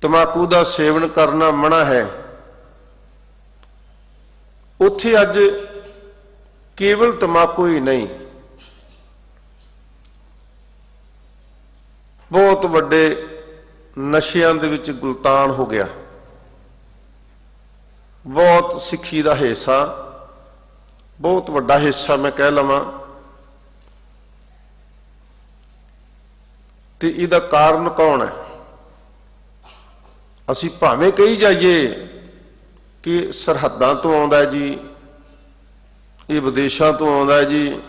ਤੰਬਾਕੂ ਦਾ ਸੇਵਨ ਕਰਨਾ ਮਨਾ ਹੈ। ਉੱਥੇ ਅੱਜ ਕੇਵਲ ਤੰਬਾਕੂ ਹੀ ਨਹੀਂ, ਬਹੁਤ ਵੱਡੇ ਨਸ਼ਿਆਂ ਦੇ ਵਿੱਚ ਗੁਲਤਾਨ ਹੋ ਗਿਆ। ਬਹੁਤ ਸਿੱਖੀ ਦਾ ਹਿੱਸਾ, ਬਹੁਤ ਵੱਡਾ ਹਿੱਸਾ ਮੈਂ ਕਹਿ ਲਵਾਂ। ਤੇ ਇਹਦਾ ਕਾਰਨ ਕੌਣ ਹੈ? ਅਸੀਂ ਭਾਵੇਂ ਕਹੀ ਜਾਈਏ ਕਿ ਸਰਹੱਦਾਂ ਤੋਂ ਆਉਂਦਾ ਜੀ, ਇਹ ਵਿਦੇਸ਼ਾਂ ਤੋਂ ਆਉਂਦਾ ਜੀ,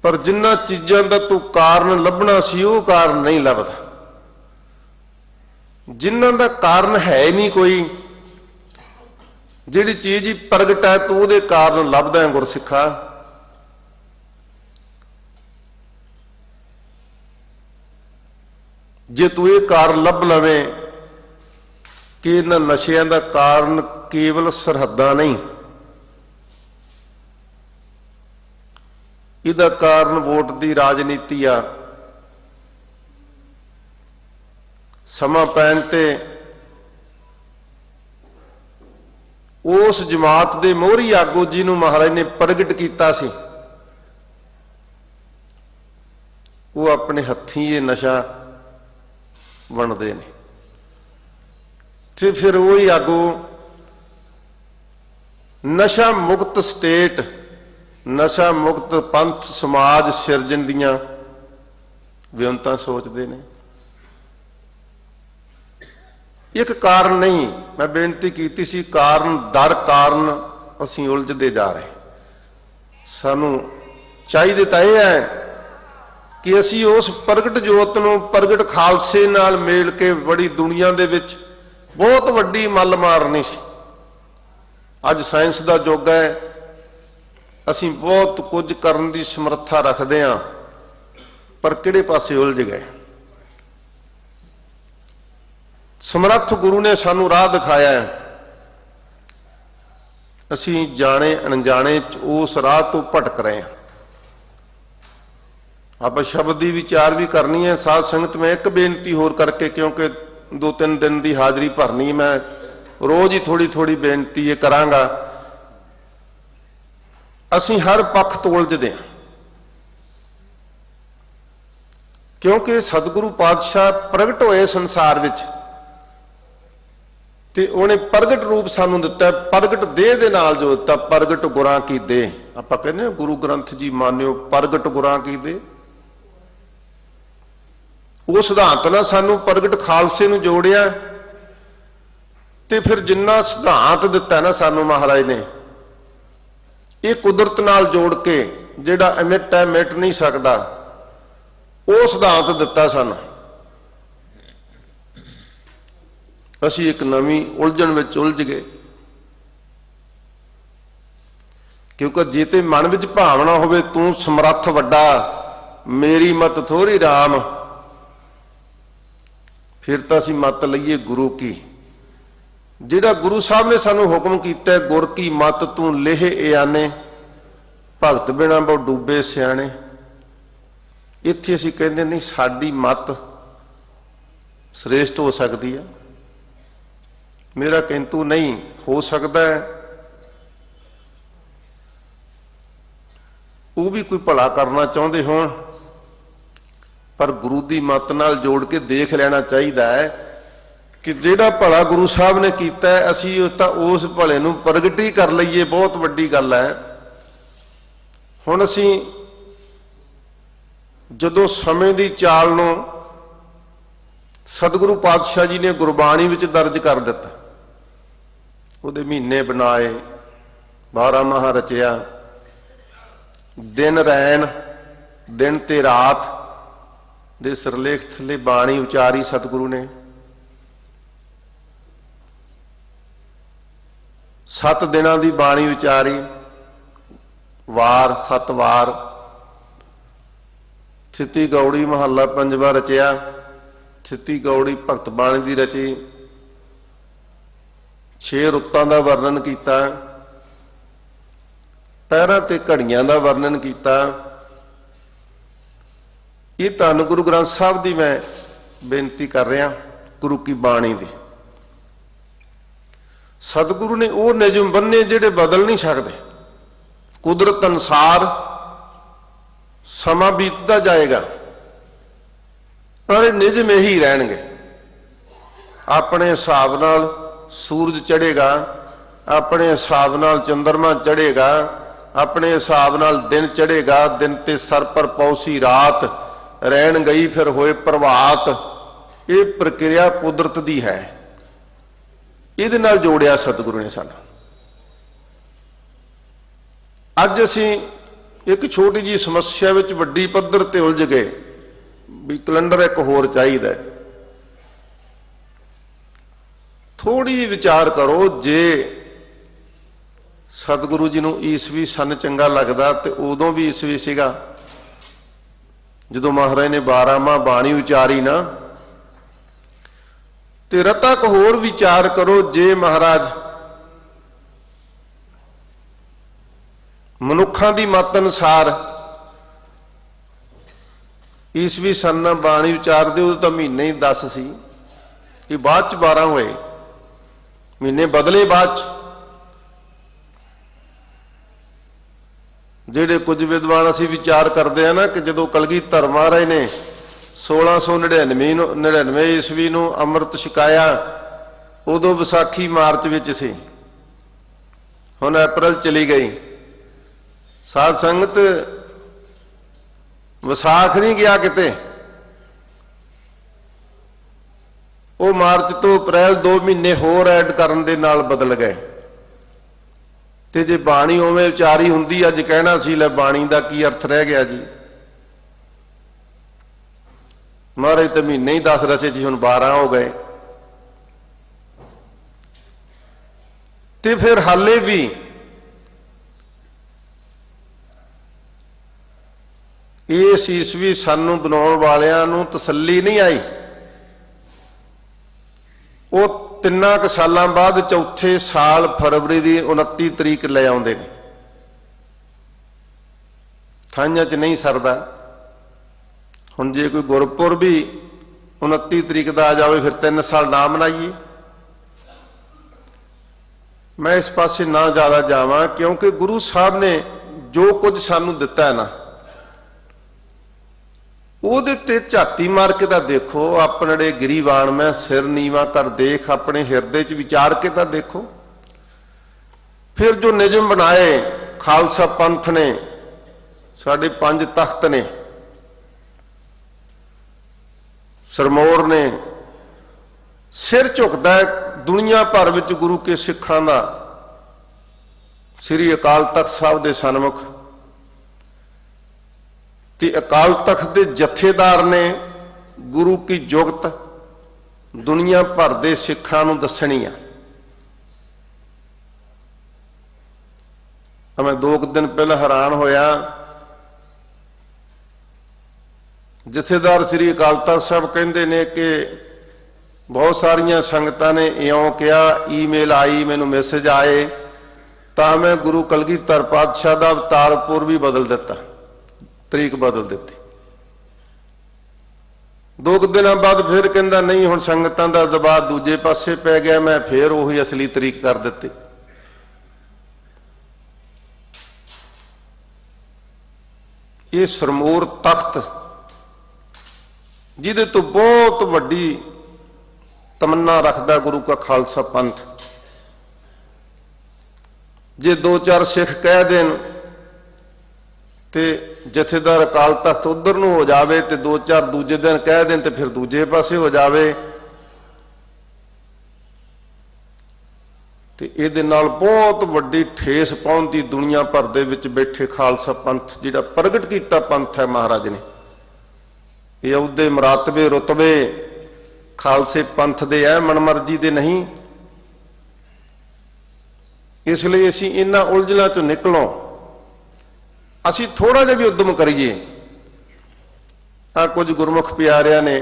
ਪਰ ਜਿਨ੍ਹਾਂ ਚੀਜ਼ਾਂ ਦਾ ਤੂੰ ਕਾਰਨ ਲੱਭਣਾ ਸੀ ਉਹ ਕਾਰਨ ਨਹੀਂ ਲੱਭਦਾ। ਜਿਨ੍ਹਾਂ ਦਾ ਕਾਰਨ ਹੈ ਨਹੀਂ ਕੋਈ, ਜਿਹੜੀ ਚੀਜ਼ ਹੀ ਪ੍ਰਗਟ ਹੈ ਤੂੰ ਉਹਦੇ ਕਾਰਨ ਲੱਭਦਾ ਹੈ। ਗੁਰਸਿੱਖਾ, ਜੇ ਤੂੰ ਇਹ ਕਾਰਨ ਲੱਭ ਲਵੇਂ ਕਿ ਇਹਨਾਂ ਨਸ਼ਿਆਂ ਦਾ ਕਾਰਨ ਕੇਵਲ ਸਰਹੱਦਾਂ ਨਹੀਂ, ਇਹਦਾ ਕਾਰਨ ਵੋਟ ਦੀ ਰਾਜਨੀਤੀ ਆ। ਸਮਾਂ ਪੈਣ ਤੇ ਉਸ ਜਮਾਤ ਦੇ ਮੋਹਰੀ ਆਗੂ ਜੀ ਨੂੰ ਮਹਾਰਾਜ ਨੇ ਪ੍ਰਗਟ ਕੀਤਾ ਸੀ, ਉਹ ਆਪਣੇ ਹੱਥੀਂ ਇਹ ਨਸ਼ਾ ਵੰਡਦੇ ਨੇ। ਤੇ ਫਿਰ ਉਹੀ ਆਗੂ ਨਸ਼ਾ ਮੁਕਤ ਸਟੇਟ, ਨਸ਼ਾ ਮੁਕਤ ਪੰਥ ਸਮਾਜ ਸਿਰਜਣ ਦੀਆਂ ਵਿਉਂਤਾਂ ਸੋਚਦੇ ਨੇ। ਇੱਕ ਕਾਰਨ ਨਹੀਂ, ਮੈਂ ਬੇਨਤੀ ਕੀਤੀ ਸੀ, ਕਾਰਨ ਦਰ ਕਾਰਨ ਅਸੀਂ ਉਲਝਦੇ ਜਾ ਰਹੇ। ਸਾਨੂੰ ਚਾਹੀਦੇ ਤਾਂ ਇਹ ਹੈ ਕਿ ਅਸੀਂ ਉਸ ਪ੍ਰਗਟ ਜੋਤ ਨੂੰ, ਪ੍ਰਗਟ ਖਾਲਸੇ ਨਾਲ ਮੇਲ ਕੇ ਬੜੀ ਦੁਨੀਆ ਦੇ ਵਿੱਚ ਬਹੁਤ ਵੱਡੀ ਮੱਲ ਮਾਰਨੀ ਸੀ। ਅੱਜ ਸਾਇੰਸ ਦਾ ਯੁੱਗ ਹੈ, ਅਸੀਂ ਬਹੁਤ ਕੁਝ ਕਰਨ ਦੀ ਸਮਰੱਥਾ ਰੱਖਦੇ ਹਾਂ, ਪਰ ਕਿਹੜੇ ਪਾਸੇ ਉਲਝ ਗਏ। ਸਮਰੱਥ ਗੁਰੂ ਨੇ ਸਾਨੂੰ ਰਾਹ ਦਿਖਾਇਆ ਹੈ, ਅਸੀਂ ਜਾਣੇ ਅਣਜਾਣੇ ਚ ਉਸ ਰਾਹ ਤੋਂ ਭਟਕ ਰਹੇ ਹਾਂ। ਆਪਾਂ ਸ਼ਬਦ ਦੀ ਵਿਚਾਰ ਵੀ ਕਰਨੀ ਹੈ। ਸਾਧ ਸੰਗਤ, ਮੈਂ ਇੱਕ ਬੇਨਤੀ ਹੋਰ ਕਰਕੇ, ਕਿਉਂਕਿ 2-3 ਦਿਨ ਦੀ ਹਾਜ਼ਰੀ ਭਰਨੀ, ਮੈਂ ਰੋਜ਼ ਹੀ ਥੋੜੀ ਥੋੜੀ ਬੇਨਤੀ ਇਹ ਕਰਾਂਗਾ। ਅਸੀਂ ਹਰ ਪੱਖ ਤੋਂ ਉਲਝਦੇ ਹਾਂ, ਕਿਉਂਕਿ ਸਤਿਗੁਰੂ ਪਾਤਸ਼ਾਹ ਪ੍ਰਗਟ ਹੋਏ ਸੰਸਾਰ ਵਿੱਚ ਤੇ ਉਹਨੇ ਪ੍ਰਗਟ ਰੂਪ ਸਾਨੂੰ ਦਿੱਤਾ, ਪ੍ਰਗਟ ਦੇਹ ਦੇ ਨਾਲ ਜੋ ਦਿੱਤਾ, ਪ੍ਰਗਟ ਗੁਰਾਂ ਕੀ ਦੇਹ। ਆਪਾਂ ਕਹਿੰਦੇ ਹਾਂ ਗੁਰੂ ਗ੍ਰੰਥ ਜੀ ਮਾਨਿਓ ਪ੍ਰਗਟ ਗੁਰਾਂ ਕੀ ਦੇਹ। ਉਹ ਸਿਧਾਂਤ ਨਾਲ ਸਾਨੂੰ ਪ੍ਰਗਟ ਖਾਲਸੇ ਨੂੰ ਜੋੜਿਆ, ਤੇ ਫਿਰ ਜਿੰਨਾ ਸਿਧਾਂਤ ਦਿੱਤਾ ਨਾ ਸਾਨੂੰ ਮਹਾਰਾਜ ਨੇ, ਇਹ ਕੁਦਰਤ ਨਾਲ ਜੋੜ ਕੇ ਜਿਹੜਾ ਅਮਿਟ ਹੈ, ਮਿਟ ਨਹੀਂ ਸਕਦਾ, ਉਹ ਸਿਧਾਂਤ ਦਿੱਤਾ ਸਾਨੂੰ। ਅਸੀਂ ਇੱਕ ਨਵੀਂ ਉਲਝਣ ਵਿੱਚ ਉਲਝ ਗਏ, ਕਿਉਂਕਿ ਜੇ ਤੇ ਮਨ ਵਿੱਚ ਭਾਵਨਾ ਹੋਵੇ ਤੂੰ ਸਮਰੱਥ ਵੱਡਾ, ਮੇਰੀ ਮਤ ਥੋੜੀ ਰਾਮ, ਫਿਰ ਤਾਂ ਅਸੀਂ ਮਤ ਲਈਏ ਗੁਰੂ ਕੀ। ਜਿਹੜਾ ਗੁਰੂ ਸਾਹਿਬ ਨੇ ਸਾਨੂੰ ਹੁਕਮ ਕੀਤਾ, ਗੁਰ ਕੀ ਮਤ ਤੂੰ ਲੇਹ ਇਆਨੇ, ਭਗਤ ਬਿਨਾ ਬਹੁ ਡੂਬੇ ਸਿਆਣੇ। ਇੱਥੇ ਅਸੀਂ ਕਹਿੰਦੇ ਨਹੀਂ, ਸਾਡੀ ਮਤ ਸ੍ਰੇਸ਼ਟ ਹੋ ਸਕਦੀ ਹੈ। ਮੇਰਾ ਕਿੰਤੂ ਨਹੀਂ, ਹੋ ਸਕਦਾ ਹੈ ਉਹ ਵੀ ਕੋਈ ਭਲਾ ਕਰਨਾ ਚਾਹੁੰਦੇ ਹੋਣ, ਪਰ ਗੁਰੂ ਦੀ ਮੱਤ ਨਾਲ ਜੋੜ ਕੇ ਦੇਖ ਲੈਣਾ ਚਾਹੀਦਾ ਹੈ ਕਿ ਜਿਹੜਾ ਭਲਾ ਗੁਰੂ ਸਾਹਿਬ ਨੇ ਕੀਤਾ ਹੈ, ਅਸੀਂ ਤਾਂ ਉਸ ਭਲੇ ਨੂੰ ਪ੍ਰਗਟ ਹੀ ਕਰ ਲਈਏ, ਬਹੁਤ ਵੱਡੀ ਗੱਲ ਹੈ। ਹੁਣ ਅਸੀਂ ਜਦੋਂ ਸਮੇਂ ਦੀ ਚਾਲ ਨੂੰ ਸਤਿਗੁਰੂ ਪਾਤਸ਼ਾਹ ਜੀ ਨੇ ਗੁਰਬਾਣੀ ਵਿੱਚ ਦਰਜ ਕਰ ਦਿੱਤਾ, ਉਹਦੇ ਮਹੀਨੇ ਬਣਾਏ, 12 ਮਾਹ ਰਚਿਆ, ਦਿਨ ਰੈਣ, ਦਿਨ ਤੇ ਰਾਤ ਦੇ ਸਿਰਲੇਖ ਥੱਲੇ ਬਾਣੀ ਉਚਾਰੀ ਸਤਿਗੁਰੂ ਨੇ। 7 ਦਿਨਾਂ ਦੀ ਬਾਣੀ ਉਚਾਰੀ, ਵਾਰ 7 ਵਾਰ। ਛਿੱਤੀ ਗੌੜੀ ਮਹੱਲਾ 5ਵਾਂ ਰਚਿਆ, ਛਿੱਤੀ ਗੌੜੀ ਭਗਤ ਬਾਣੀ ਦੀ ਰਚੀ। 6 ਰੁੱਤਾਂ ਦਾ ਵਰਣਨ ਕੀਤਾ, ਪਹਿਰਾਂ ਤੇ ਘੜੀਆਂ ਦਾ ਵਰਣਨ ਕੀਤਾ। ਇਹ ਧੰਨ ਗੁਰੂ ਗ੍ਰੰਥ ਸਾਹਿਬ ਦੀ ਮੈਂ ਬੇਨਤੀ ਕਰ ਰਿਹਾ, ਗੁਰੂ ਕੀ ਬਾਣੀ ਦੀ। ਸਤਿਗੁਰੂ ਨੇ ਉਹ ਨਿਯਮ ਬੰਨੇ ਜਿਹੜੇ ਬਦਲ ਨਹੀਂ ਸਕਦੇ। ਕੁਦਰਤ ਅਨੁਸਾਰ ਸਮਾਂ ਬੀਤਦਾ ਜਾਏਗਾ, ਪਰ ਇਹ ਨਿਯਮ ਇਹੀ ਰਹਿਣਗੇ। ਆਪਣੇ ਹਿਸਾਬ ਨਾਲ ਸੂਰਜ ਚੜ੍ਹੇਗਾ, ਆਪਣੇ ਹਿਸਾਬ ਨਾਲ ਚੰਦਰਮਾ ਚੜ੍ਹੇਗਾ, ਆਪਣੇ ਹਿਸਾਬ ਨਾਲ ਦਿਨ ਚੜ੍ਹੇਗਾ। ਦਿਨ ਤੇ ਸਰ ਪਰ ਪੌਸੀ ਰਾਤ, ਰਹਿਣ ਗਈ ਫਿਰ ਹੋਏ ਪ੍ਰਭਾਤ। ਇਹ ਪ੍ਰਕਿਰਿਆ ਕੁਦਰਤ ਦੀ ਹੈ, ਇਹਦੇ ਨਾਲ ਜੋੜਿਆ ਸਤਿਗੁਰੂ ਨੇ ਸਾਨੂੰ। ਅੱਜ ਅਸੀਂ ਇੱਕ ਛੋਟੀ ਜਿਹੀ ਸਮੱਸਿਆ ਵਿੱਚ ਵੱਡੀ ਪੱਧਰ ਤੇ ਉਲਝ ਗਏ ਵੀ ਕੈਲੰਡਰ ਇੱਕ ਹੋਰ ਚਾਹੀਦਾ। ਥੋੜੀ ਜਿਹੀ ਵਿਚਾਰ ਕਰੋ, ਜੇ ਸਤਿਗੁਰੂ ਜੀ ਨੂੰ ਈਸਵੀ ਸਨ ਚੰਗਾ ਲੱਗਦਾ ਤੇ ਉਦੋਂ ਵੀ ਈਸਵੀ ਸੀਗਾ ਜਦੋਂ ਮਹਾਰਾਜ ਨੇ 12 ਮਾਹ ਬਾਣੀ ਉਚਾਰੀ ਨਾ। ਤੇ ਰਤਾ ਕੁ ਹੋਰ ਵਿਚਾਰ ਕਰੋ, ਜੇ ਮਹਾਰਾਜ ਮਨੁੱਖਾਂ ਦੀ ਮੱਤ ਅਨੁਸਾਰ ਈਸਵੀ ਸਨ ਬਾਣੀ ਉਚਾਰਦੇ, ਉਦੋਂ ਤਾਂ ਮਹੀਨੇ ਹੀ 10 ਸੀ, ਇਹ ਬਾਅਦ ਚ 12 ਹੋਏ, ਮਹੀਨੇ ਬਦਲੇ ਬਾਅਦ ਚ। ਜਿਹੜੇ ਕੁਝ ਵਿਦਵਾਨ ਅਸੀਂ ਵਿਚਾਰ ਕਰਦੇ ਆ ਨਾ ਕਿ ਜਦੋਂ ਕਲਗੀਧਰ ਮਹਾਰਾਜ ਨੇ 1699 ਈਸਵੀ ਨੂੰ ਅੰਮ੍ਰਿਤ ਛਕਾਇਆ, ਉਦੋਂ ਵਿਸਾਖੀ ਮਾਰਚ ਵਿੱਚ ਸੀ, ਹੁਣ ਅਪ੍ਰੈਲ ਚਲੀ ਗਈ। ਸਾਧ ਸੰਗਤ, ਵਿਸਾਖ ਨਹੀਂ ਗਿਆ ਕਿਤੇ, ਉਹ ਮਾਰਚ ਤੋਂ ਅਪ੍ਰੈਲ 2 ਮਹੀਨੇ ਹੋਰ ਐਡ ਕਰਨ ਦੇ ਨਾਲ ਬਦਲ ਗਏ। ਤੇ ਜੇ ਬਾਣੀ ਉਵੇਂ ਉਚਾਰੀ ਹੁੰਦੀ, ਅੱਜ ਕਹਿਣਾ ਸੀ ਲੈ ਬਾਣੀ ਦਾ ਕੀ ਅਰਥ ਰਹਿ ਗਿਆ ਜੀ, ਮਹਾਰਾਜ ਤਾਂ ਮਹੀਨੇ ਹੀ 10 ਰਚੇ ਸੀ, ਹੁਣ 12 ਹੋ ਗਏ। ਤੇ ਫਿਰ ਹਾਲੇ ਵੀ इस ईस्वी सानू बनाउण वालियां नू तसल्ली नहीं आई। वो 3 सालां बाद चौथे साल फरवरी की 29 तरीक ले आउंदे ने। थाइयां च नहीं सरदा। हुण जे कोई गुरपुर भी 29 तरीक का आ जाए फिर 3 साल ना मनाइए। मैं इस पासे ना ज़्यादा जावां, क्योंकि गुरु साहब ने जो कुछ सानू दिता है ना, ਉਹਦੇ ਤੇ ਝਾਤੀ मार के तां देखो। अपने गिरीवान में सिर नीवा कर देख, अपने हिरदे च विचार के तां देखो। फिर जो निजम बनाए खालसा पंथ ने, साढ़े 5 तख्त ने, सरमौर ने, सिर झुकदा है दुनिया भर में गुरु के सिखां दा श्री अकाल तख्त साहब के सन्मुख। ते अकाल तख्त के जथेदार ने गुरु की जुगत दुनिया भर के सिखां नूं दसणी आ। मैं 2 दिन पहले हैरान होया, जथेदार श्री अकाल तख्त साहब कहते ने कि बहुत सारिया संगतां ने इउं कहा, ईमेल आई, मैनूं मैसेज आए, तां मैं गुरु कलगीधर पातशाह का अवतारपुर भी बदल दिता, तरीक बदल दी। 2 दिन बाद फिर कहता नहीं, हुण संगतां दा दबाव दूजे पासे पै गया, मैं फिर उही असली तरीक कर दी। ये सरमौर तख्त जिहदे तो बहुत वड्डी तमन्ना रखता गुरु का खालसा पंथ, जे 2-4 सिख कह देन ते जथेदार अकाल तख्त उधर नूं हो जावे, ते 2-4 दूजे दिन कह देन ते फिर दूजे पासे हो जावे। ते इहदे नाल बहुत वड्डी ठेस पहुंचदी दुनिया भर दे विच बैठे खालसा पंथ, जिहड़ा प्रगट कीता पंथ है महाराज ने। ये उहदे मरातबे रुतबे खालसे पंथ दे है, मनमर्जी दे नहीं। इसलिए असीं इन्हां उलझनां चों निकलों, असीं थोड़ा जिहा भी उद्यम करिए। कुछ गुरमुख प्यारियां ने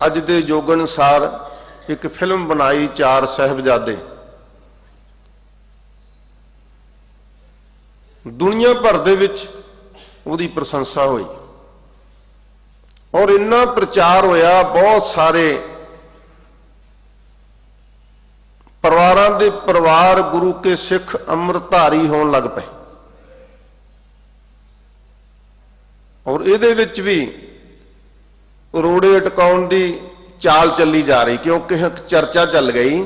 अज दे युग अनुसार एक फिल्म बनाई, 4 साहिबजादे। दुनिया भर दे विच उहदी प्रशंसा हुई और इन्ना प्रचार होया, बहुत सारे परिवारां दे परिवार गुरु के सिख अमृतधारी होण लग पे। और इहदे विच भी रोड़े अटकाउण दी चाल चली जा रही, क्योंकि चर्चा चल गई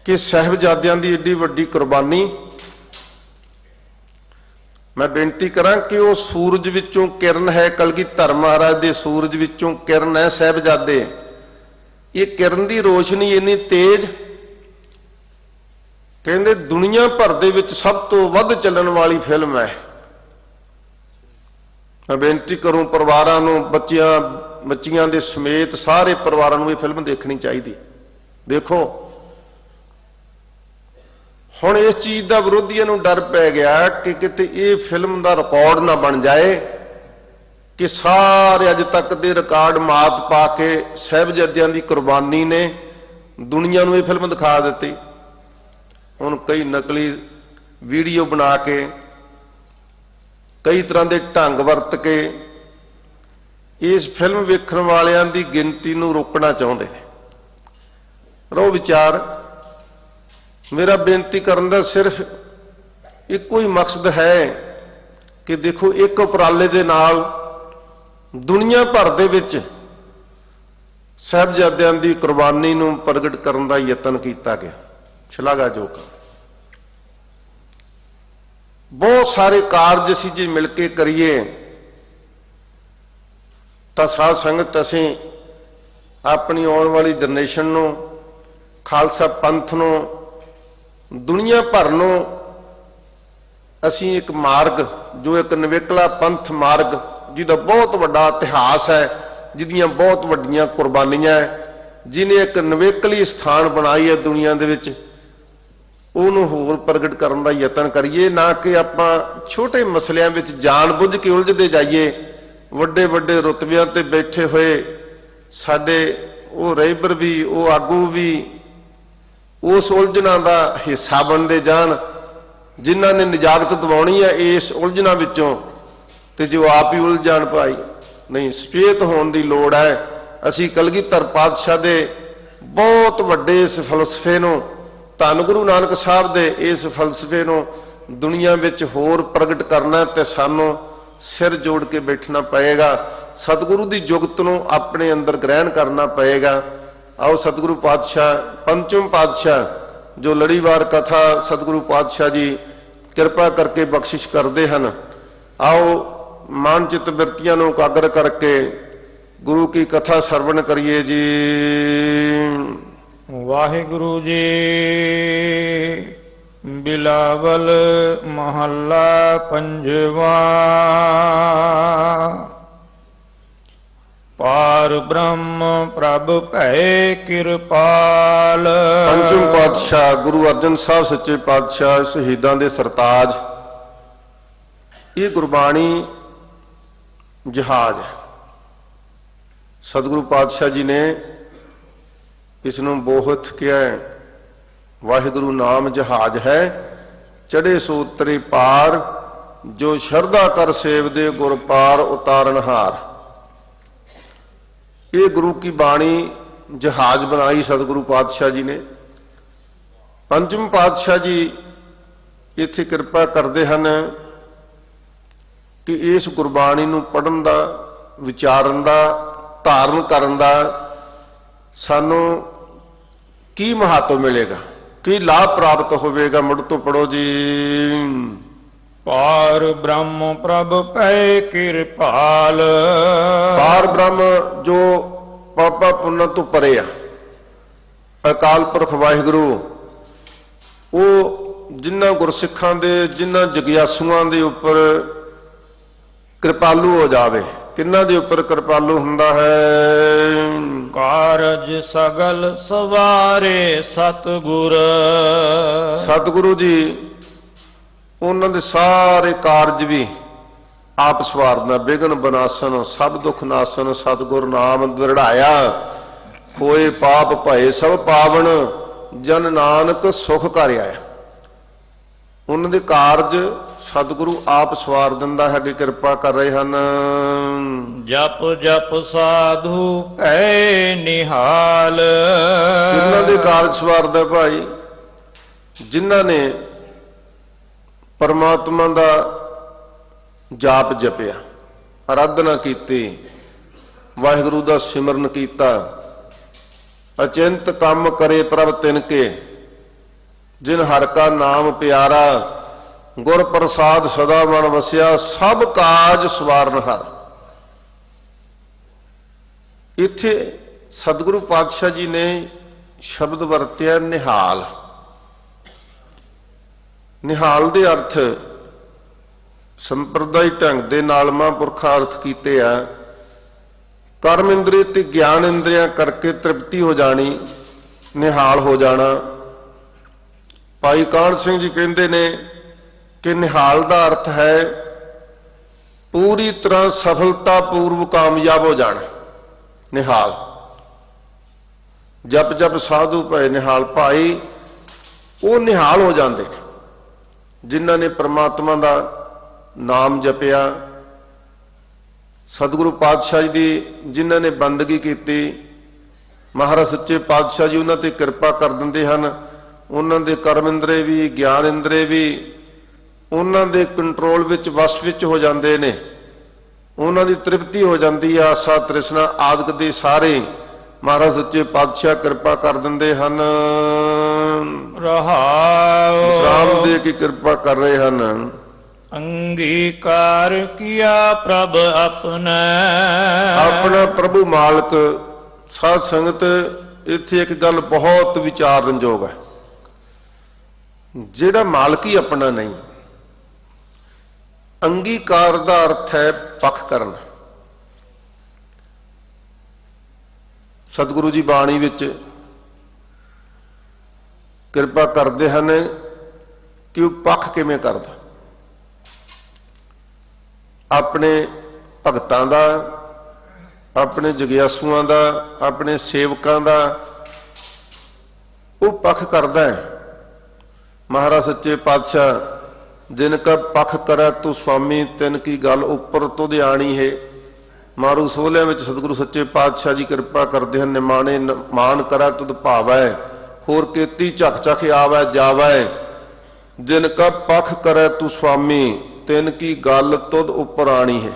कि साहिबजादियां दी एडी वड्डी कुर्बानी। मैं बेनती करां कि वो सूरज विचों किरण है, कलगीधर महाराज दे सूरज विचों किरण है साहिबजादे। ये किरण की रोशनी इन्नी तेज, कहते दुनिया भर दे विच सब तो वध चलण वाली फिल्म है। मैं बेनती करूं परिवारां नूं, बच्चियां दे समेत सारे परिवारां नूं ये फिल्म देखनी चाहिए। देखो हुण इस चीज़ का विरोधियों नूं डर पै गया कि किते ये फिल्म का रिकॉर्ड ना बन जाए कि सारे अज तक के रिकॉर्ड मात पा के साहिबजादियां दी कुर्बानी ने दुनिया नूं ये फिल्म दिखा दी। हुण कई नकली वीडियो बना के, कई तरह के ढंग वरत के इस फिल्म वेखण वालियां दी गिनती नूं रोकना चाहुंदे ने। रो विचार मेरा बेनती करन दा सिर्फ इक्को ही मकसद है कि देखो एक उपराले दे नाल दुनिया भर दे विच साहिबजादियां दी कुर्बानी नूं प्रगट करन दा यतन कीता गया, शलाघायोग। बहुत सारे कारज असीं जे मिल के करिए तां साध संगत असीं अपनी आउण वाली जनरेशन नूं, खालसा पंथ नूं, दुनिया भर नूं असीं एक मार्ग, जो एक नवेकला पंथ मार्ग जिहदा बहुत वड्डा इतिहास है, जिहदियां बहुत वड्डियां कुर्बानियां है, जिन्हें एक नवेकली स्थान बनाई है दुनिया दे विच, ਉਹਨੂੰ ਹੋਰ ਪ੍ਰਗਟ ਕਰਨ ਦਾ ਯਤਨ ਕਰੀਏ, ਨਾ ਕਿ ਆਪਾਂ ਛੋਟੇ ਮਸਲਿਆਂ ਵਿੱਚ ਜਾਣ ਬੁੱਝ ਕੇ ਉਲਝਦੇ ਜਾਈਏ। ਵੱਡੇ ਵੱਡੇ ਰੁਤਬਿਆਂ ਤੇ ਬੈਠੇ ਹੋਏ ਸਾਡੇ ਉਹ ਰਹਿਬਰ ਵੀ, ਉਹ ਆਗੂ ਵੀ ਉਸ ਉਲਝਣਾਂ ਦਾ ਹਿੱਸਾ ਬਣਦੇ ਜਾਣ, ਜਿਨ੍ਹਾਂ ਨੇ ਨਿਜਾਤ ਦਿਵਾਉਣੀ ਹੈ ਇਸ ਉਲਝਣਾਂ ਵਿੱਚੋਂ, ਤੇ ਜੋ ਆਪ ਹੀ ਉਲਝ ਜਾਣ ਭਾਈ। ਨਹੀਂ, ਸੁਚੇਤ ਹੋਣ ਦੀ ਲੋੜ ਹੈ। ਅਸੀਂ ਕਲਗੀਧਰ ਪਾਤਸ਼ਾਹ ਦੇ ਬਹੁਤ ਵੱਡੇ ਇਸ ਫਲਸਫੇ ਨੂੰ, ਧੰਨ ਗੁਰੂ ਨਾਨਕ ਸਾਹਿਬ ਦੇ ਇਸ ਫਲਸਫੇ ਨੂੰ ਦੁਨੀਆ ਵਿੱਚ ਹੋਰ ਪ੍ਰਗਟ ਕਰਨਾ, ਤੇ ਸਾਨੂੰ ਸਿਰ ਜੋੜ ਕੇ ਬੈਠਣਾ ਪਏਗਾ। ਸਤਿਗੁਰੂ ਦੀ ਜੁਗਤ ਨੂੰ ਆਪਣੇ ਅੰਦਰ ਗ੍ਰਹਿਣ ਕਰਨਾ ਪਏਗਾ। ਆਓ ਸਤਿਗੁਰੂ ਪਾਤਸ਼ਾਹ, ਪੰਚਮ ਪਾਤਸ਼ਾਹ ਜੋ ਲੜੀਵਾਰ ਕਥਾ ਸਤਿਗੁਰੂ ਪਾਤਸ਼ਾਹ ਜੀ ਕਿਰਪਾ ਕਰਕੇ ਬਖਸ਼ਿਸ਼ ਕਰਦੇ ਹਨ, ਆਓ ਮਾਨਚਿਤ ਬਿਰਤੀਆਂ ਨੂੰ ਇਕਾਗਰ ਕਰਕੇ ਗੁਰੂ ਕੀ ਕਥਾ ਸਰਵਣ ਕਰੀਏ ਜੀ। ਵਾਹਿਗੁਰੂ ਜੀ। ਬਿਲਾਵਲ ਮਹੱਲਾ ਪੰਜਵਾ। ਪਾਰ ਬ੍ਰਹਮ ਪ੍ਰਭ ਭੈ ਕਿਰਪਾਲ। ਪੰਚਮ ਪਾਤਸ਼ਾਹ ਗੁਰੂ ਅਰਜਨ ਸਾਹਿਬ ਸੱਚੇ ਪਾਤਸ਼ਾਹ ਸ਼ਹੀਦਾਂ ਦੇ ਸਰਤਾਜ। ਇਹ ਗੁਰਬਾਣੀ ਜਹਾਜ਼ ਹੈ। ਸਤਿਗੁਰੂ ਪਾਤਸ਼ਾਹ ਜੀ ਨੇ ਇਸ ਨੂੰ ਬੋਹਤ ਕਿਹਾ ਹੈ, ਵਾਹਿਗੁਰੂ ਨਾਮ ਜਹਾਜ਼ ਹੈ, ਚੜੇ ਸੋ ਉਤਰੇ ਪਾਰ, ਜੋ ਸ਼ਰਧਾ ਕਰ ਸੇਵਦੇ ਗੁਰ ਪਾਰ ਉਤਾਰਨਹਾਰ। ਇਹ ਗੁਰੂ ਕੀ ਬਾਣੀ ਜਹਾਜ਼ ਬਣਾਈ ਸਤਿਗੁਰੂ ਪਾਤਸ਼ਾਹ ਜੀ ਨੇ। ਪੰਚਮ ਪਾਤਸ਼ਾਹ ਜੀ ਇੱਥੇ ਕਿਰਪਾ ਕਰਦੇ ਹਨ ਕਿ ਇਸ ਗੁਰਬਾਣੀ ਨੂੰ ਪੜ੍ਹਨ ਦਾ, ਵਿਚਾਰਨ ਦਾ, ਧਾਰਨ ਕਰਨ ਦਾ ਸਾਨੂੰ ਕੀ ਮਹੱਤਵ ਮਿਲੇਗਾ, ਕੀ ਲਾਭ ਪ੍ਰਾਪਤ ਹੋਵੇਗਾ। ਮੁੜ ਤੋਂ ਪੜੋ ਜੀ। ਪਾਰ ਬ੍ਰਹਮ ਪ੍ਰਭ ਭੈ ਕਿਰਪਾਲ। ਪਾਰ ਬ੍ਰਹਮ ਜੋ ਪਾਪਾ ਪੁੰਨ ਤੋਂ ਪਰੇ ਆ, ਅਕਾਲ ਪੁਰਖ ਵਾਹਿਗੁਰੂ, ਉਹ ਜਿਨ੍ਹਾਂ ਗੁਰਸਿੱਖਾਂ ਦੇ, ਜਿਨ੍ਹਾਂ ਜਗਿਆਸੂਆਂ ਦੇ ਉੱਪਰ ਕਿਰਪਾਲੂ ਹੋ ਜਾਵੇ। ਕਿਹਨਾਂ ਦੇ ਉੱਪਰ ਕਿਰਪਾਲੂ ਹੁੰਦਾ ਹੈ? ਕਾਰਜ ਸਗਲ ਸਵਾਰੇ ਸਤਿਗੁਰ। ਸਤਿਗੁਰੂ ਜੀ ਉਹਨਾਂ ਦੇ ਸਾਰੇ ਕਾਰਜ ਵੀ ਆਪ ਸਵਾਰਦਾ। ਬਿਗਨ ਬਨਾਸਨ ਸਭ ਦੁੱਖ ਨਾਸਨ, ਸਤਿਗੁਰ ਨਾਮ ਦ੍ਰਿੜਾਇਆ, ਹੋਏ ਪਾਪ ਭਏ ਸਭ ਪਾਵਨ, ਜਨ ਨਾਨਕ ਸੁਖ ਘਰ ਆਇਆ। ਉਹਨਾਂ ਦੇ ਕਾਰਜ ਸਤਿਗੁਰੂ ਆਪ ਸਵਾਰ ਦਿੰਦਾ ਹੈ ਕਿ ਕਿਰਪਾ ਕਰ ਰਹੇ ਹਨ। ਜਪ ਜਪ ਸਾਧੂ ਭੈ ਨਿਹਾਲ। ਜਿਨ੍ਹਾਂ ਦੇ ਕਾਰਜ ਸਵਾਰਦਾ ਭਾਈ, ਜਿਨ੍ਹਾਂ ਨੇ ਪਰਮਾਤਮਾ ਦਾ ਜਾਪ ਜਪਿਆ, ਆਰਾਧਨਾ ਕੀਤੀ, ਵਾਹਿਗੁਰੂ ਦਾ ਸਿਮਰਨ ਕੀਤਾ, ਅਚਿੰਤ ਕੰਮ ਕਰੇ ਪ੍ਰਭ ਤਿਨ ਕੇ, ਜਿਨ ਹਰਿ ਕਾ ਨਾਮ ਪਿਆਰਾ, ਗੁਰ ਪ੍ਰਸਾਦ ਸਦਾ ਮਨ ਵਸਿਆ, ਸਭ ਕਾਜ ਸਵਾਰਨਹਾਰ। ਇੱਥੇ ਸਤਿਗੁਰੂ ਪਾਤਸ਼ਾਹ ਜੀ ਨੇ ਸ਼ਬਦ ਵਰਤਿਆ ਨਿਹਾਲ। ਨਿਹਾਲ ਦੇ ਅਰਥ ਸੰਪਰਦਾਇ ਢੰਗ ਦੇ ਨਾਲ ਮਹਾਂਪੁਰਖਾਂ ਅਰਥ ਕੀਤੇ ਆ। ਕਰਮ ਇੰਦਰੀ ਤੇ ਗਿਆਨ ਇੰਦਰੀਆਂ ਕਰਕੇ ਤ੍ਰਿਪਤੀ ਹੋ ਜਾਣੀ, ਨਿਹਾਲ ਹੋ ਜਾਣਾ। ਭਾਈ ਕਾਹਨ ਸਿੰਘ ਜੀ ਕਹਿੰਦੇ ਨੇ ਕਿ ਨਿਹਾਲ ਦਾ ਅਰਥ ਹੈ ਪੂਰੀ ਤਰ੍ਹਾਂ ਸਫਲਤਾ ਪੂਰਵ ਕਾਮਯਾਬ ਹੋ ਜਾਣਾ। ਨਿਹਾਲ ਜਪ ਜਪ ਸਾਧੂ ਭਏ ਨਿਹਾਲ। ਭਾਈ ਉਹ ਨਿਹਾਲ ਹੋ ਜਾਂਦੇ ਨੇ ਜਿਨ੍ਹਾਂ ਨੇ ਪ੍ਰਮਾਤਮਾ ਦਾ ਨਾਮ ਜਪਿਆ, ਸਤਿਗੁਰੂ ਪਾਤਸ਼ਾਹ ਜੀ ਦੀ ਜਿਨ੍ਹਾਂ ਨੇ ਬੰਦਗੀ ਕੀਤੀ। ਮਹਾਰਾਜ ਸੱਚੇ ਪਾਤਸ਼ਾਹ ਜੀ ਉਹਨਾਂ ਤੇ ਕਿਰਪਾ ਕਰ ਦਿੰਦੇ ਹਨ। ਉਹਨਾਂ ਦੇ ਕਰਮ ਇੰਦਰੇ ਵੀ, ਗਿਆਨ ਇੰਦਰੇ ਵੀ ਉਹਨਾਂ ਦੇ ਕੰਟਰੋਲ ਵਿੱਚ, ਵਸ ਵਿੱਚ ਹੋ ਜਾਂਦੇ ਨੇ। ਉਹਨਾਂ ਦੀ ਤ੍ਰਿਪਤੀ ਹੋ ਜਾਂਦੀ ਆ। ਆਸਾ ਤ੍ਰਿਸ਼ਨਾ ਆਦਿਕ ਦੇ ਸਾਰੇ ਮਹਾਰਾਜ ਸੱਚੇ ਪਾਤਸ਼ਾਹ ਕਿਰਪਾ ਕਰ ਦਿੰਦੇ ਹਨ। ਰਹਾਉ ਵਿਸ਼ਰਾਮ ਦੇ ਕੇ ਕਿਰਪਾ ਕਰ ਰਹੇ ਹਨ। ਅੰਗੀਕਾਰ ਕੀਆ ਪ੍ਰਭ ਆਪਣਾ। ਆਪਣਾ ਪ੍ਰਭੂ ਮਾਲਕ। ਸਾਧ ਸੰਗਤ ਇੱਥੇ ਇੱਕ ਗੱਲ ਬਹੁਤ ਵਿਚਾਰਨਯੋਗ ਹੈ। ਜਿਹੜਾ ਮਾਲਕ ਹੀ ਆਪਣਾ ਨਹੀਂ, ਅੰਗੀਕਾਰ ਦਾ ਅਰਥ ਹੈ ਪੱਖ ਕਰਨਾ। ਸਤਿਗੁਰੂ ਜੀ ਬਾਣੀ ਵਿੱਚ ਕਿਰਪਾ ਕਰਦੇ ਹਨ ਕਿ ਉਹ ਪੱਖ ਕਿਵੇਂ ਕਰਦਾ, ਆਪਣੇ ਭਗਤਾਂ ਦਾ, ਆਪਣੇ ਜਗਿਆਸੂਆਂ ਦਾ, ਆਪਣੇ ਸੇਵਕਾਂ ਦਾ ਉਹ ਪੱਖ ਕਰਦਾ ਹੈ। ਮਹਾਰਾਜ ਸੱਚੇ ਪਾਤਸ਼ਾਹ ਜਿਨ ਕਾ ਪੱਖ ਕਰੈ ਤੂੰ ਸੁਆਮੀ ਤਿਨ ਕੀ ਗੱਲ ਉੱਪਰ ਤੁਧ ਆਣੀ ਹੈ। ਮਾਰੂ ਸੋਹਲਿਆਂ ਵਿੱਚ ਸਤਿਗੁਰੂ ਸੱਚੇ ਪਾਤਸ਼ਾਹ ਜੀ ਕਿਰਪਾ ਕਰਦੇ ਹਨ। ਨਿਮਾਣੇ ਮਾਨ ਕਰੈ ਤੁਧ ਭਾਵੈ ਹੋਰ ਕੀਤੀ ਝਖ ਝਖ ਆਵੈ ਜਾਵੈ। ਜਿਨ ਕਾ ਪੱਖ ਕਰੈ ਤੂੰ ਸੁਆਮੀ ਤਿਨ ਕੀ ਗੱਲ ਤੁਧ ਉੱਪਰ ਆਣੀ ਹੈ।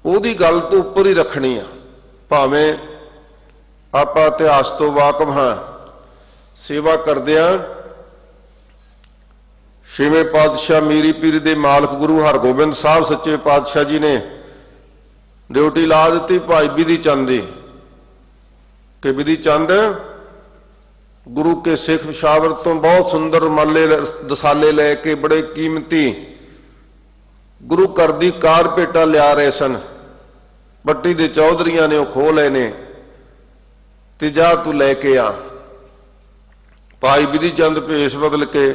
ਉਹਦੀ ਗੱਲ ਤੋਂ ਉੱਪਰ ਹੀ ਰੱਖਣੀ ਆ। ਭਾਵੇਂ ਆਪਾਂ ਇਤਿਹਾਸ ਤੋਂ ਵਾਕਫ ਹਾਂ, ਸੇਵਾ ਕਰਦਿਆਂ ਛੇਵੇਂ ਪਾਤਸ਼ਾਹ ਮੀਰੀ ਪੀਰੀ ਦੇ ਮਾਲਕ ਗੁਰੂ ਹਰਗੋਬਿੰਦ ਸਾਹਿਬ ਸੱਚੇ ਪਾਤਸ਼ਾਹ ਜੀ ਨੇ ਡਿਊਟੀ ਲਾ ਦਿੱਤੀ ਭਾਈ ਬਿਧੀ ਚੰਦ ਦੀ ਕਿ ਬਿਧੀ ਚੰਦ ਗੁਰੂ ਕੇ ਸਿੱਖ ਵਿਸ਼ਾਵਰ ਤੋਂ ਬਹੁਤ ਸੁੰਦਰ ਮੱਲੇ ਦਸਾਲੇ ਲੈ ਕੇ ਬੜੇ ਕੀਮਤੀ ਗੁਰੂ ਘਰ ਦੀ ਕਾਰ ਭੇਟਾ ਲਿਆ ਰਹੇ ਸਨ। ਪੱਟੀ ਦੇ ਚੌਧਰੀਆਂ ਨੇ ਉਹ ਖੋਹ ਲਏ ਨੇ ਤੇ ਜਾ ਤੂੰ ਲੈ ਕੇ ਆ। ਭਾਈ ਬਿਧੀ ਚੰਦ ਭੇਸ ਬਦਲ ਕੇ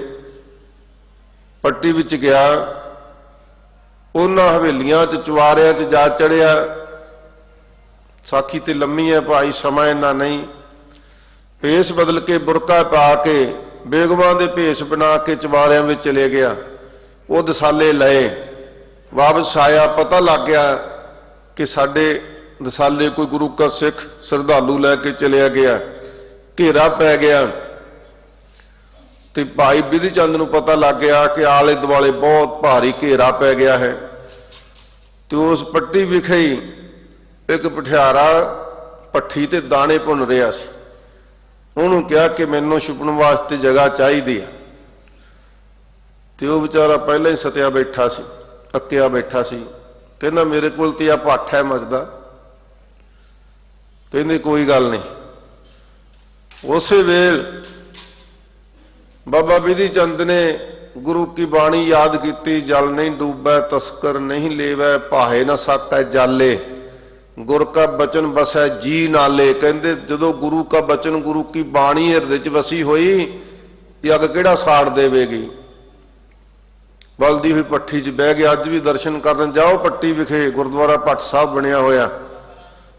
ਪੱਟੀ ਵਿੱਚ ਗਿਆ। ਉਹਨਾਂ ਹਵੇਲੀਆਂ 'ਚ ਚੁਆਰਿਆਂ 'ਚ ਜਾ ਚੜਿਆ। ਸਾਖੀ ਤੇ ਲੰਮੀ ਹੈ ਭਾਈ, ਸਮਾਂ ਇੰਨਾ ਨਹੀਂ। ਭੇਸ ਬਦਲ ਕੇ ਬੁਰਕਾ ਪਾ ਕੇ ਬੇਗਮਾਂ ਦੇ ਭੇਸ ਬਣਾ ਕੇ ਚੁਬਾਰਿਆਂ ਵਿੱਚ ਚਲੇ ਗਿਆ। ਉਹ ਦਸਾਲੇ ਲਏ, ਵਾਪਸ ਆਇਆ, ਪਤਾ ਲੱਗ ਗਿਆ ਕਿ ਸਾਡੇ ਦਸਾਲੇ ਕੋਈ ਗੁਰੂ ਕਾ ਸਿੱਖ ਸ਼ਰਧਾਲੂ ਲੈ ਕੇ ਚਲਿਆ ਗਿਆ। ਘੇਰਾ ਪੈ ਗਿਆ ਤੇ ਭਾਈ ਬਿਧੀ ਚੰਦ ਨੂੰ ਪਤਾ ਲੱਗ ਗਿਆ ਕਿ ਆਲੇ ਦੁਆਲੇ ਬਹੁਤ ਭਾਰੀ ਘੇਰਾ ਪੈ ਗਿਆ ਹੈ। ਤੇ ਉਸ ਪੱਟੀ ਵਿਖੇ ਹੀ ਇੱਕ ਪਠਿਆਰਾ ਭੱਠੀ ਤੇ ਦਾਣੇ ਭੁੰਨ ਰਿਹਾ ਸੀ। ਉਹਨੂੰ ਕਿਹਾ ਕਿ ਮੈਨੂੰ ਛੁਪਣ ਵਾਸਤੇ ਜਗ੍ਹਾ ਚਾਹੀਦੀ ਹੈ। ਤੇ ਉਹ ਵਿਚਾਰਾ ਪਹਿਲਾਂ ਹੀ ਸਤਿਆ ਬੈਠਾ ਸੀ, ਅੱਕਿਆ ਬੈਠਾ ਸੀ। ਕਹਿੰਦਾ ਮੇਰੇ ਕੋਲ ਤੇ ਆ ਭੱਠ ਹੈ ਮੱਚਦਾ। ਕਹਿੰਦੇ ਕੋਈ ਗੱਲ ਨਹੀਂ। ਉਸੇ ਵੇਲ ਬਾਬਾ ਬਿਧੀ ਚੰਦ ਨੇ ਗੁਰੂ ਕੀ ਬਾਣੀ ਯਾਦ ਕੀਤੀ। ਜਲ ਨਹੀਂ ਡੂਬੈ ਤਸਕਰ ਨਹੀਂ ਲੇਵੈ ਭਾਏ ਨਾ ਸਾਕੈ ਜਾਲੇ ਗੁਰ ਕਾ ਬਚਨ ਬਸੈ ਜੀ ਨਾਲੇ। ਕਹਿੰਦੇ ਜਦੋਂ ਗੁਰੂ ਕਾ ਬਚਨ ਗੁਰੂ ਕੀ ਬਾਣੀ ਹਿਰਦੇ 'ਚ ਵਸੀ ਹੋਈ ਇਹ ਅੱਗ ਕਿਹੜਾ ਸਾੜ ਦੇਵੇਗੀ। ਬਲਦੀ ਹੋਈ ਭੱਠੀ 'ਚ ਬਹਿ ਗਿਆ। ਅੱਜ ਵੀ ਦਰਸ਼ਨ ਕਰਨ ਜਾਓ ਪੱਟੀ ਵਿਖੇ ਗੁਰਦੁਆਰਾ ਭੱਟ ਸਾਹਿਬ ਬਣਿਆ ਹੋਇਆ।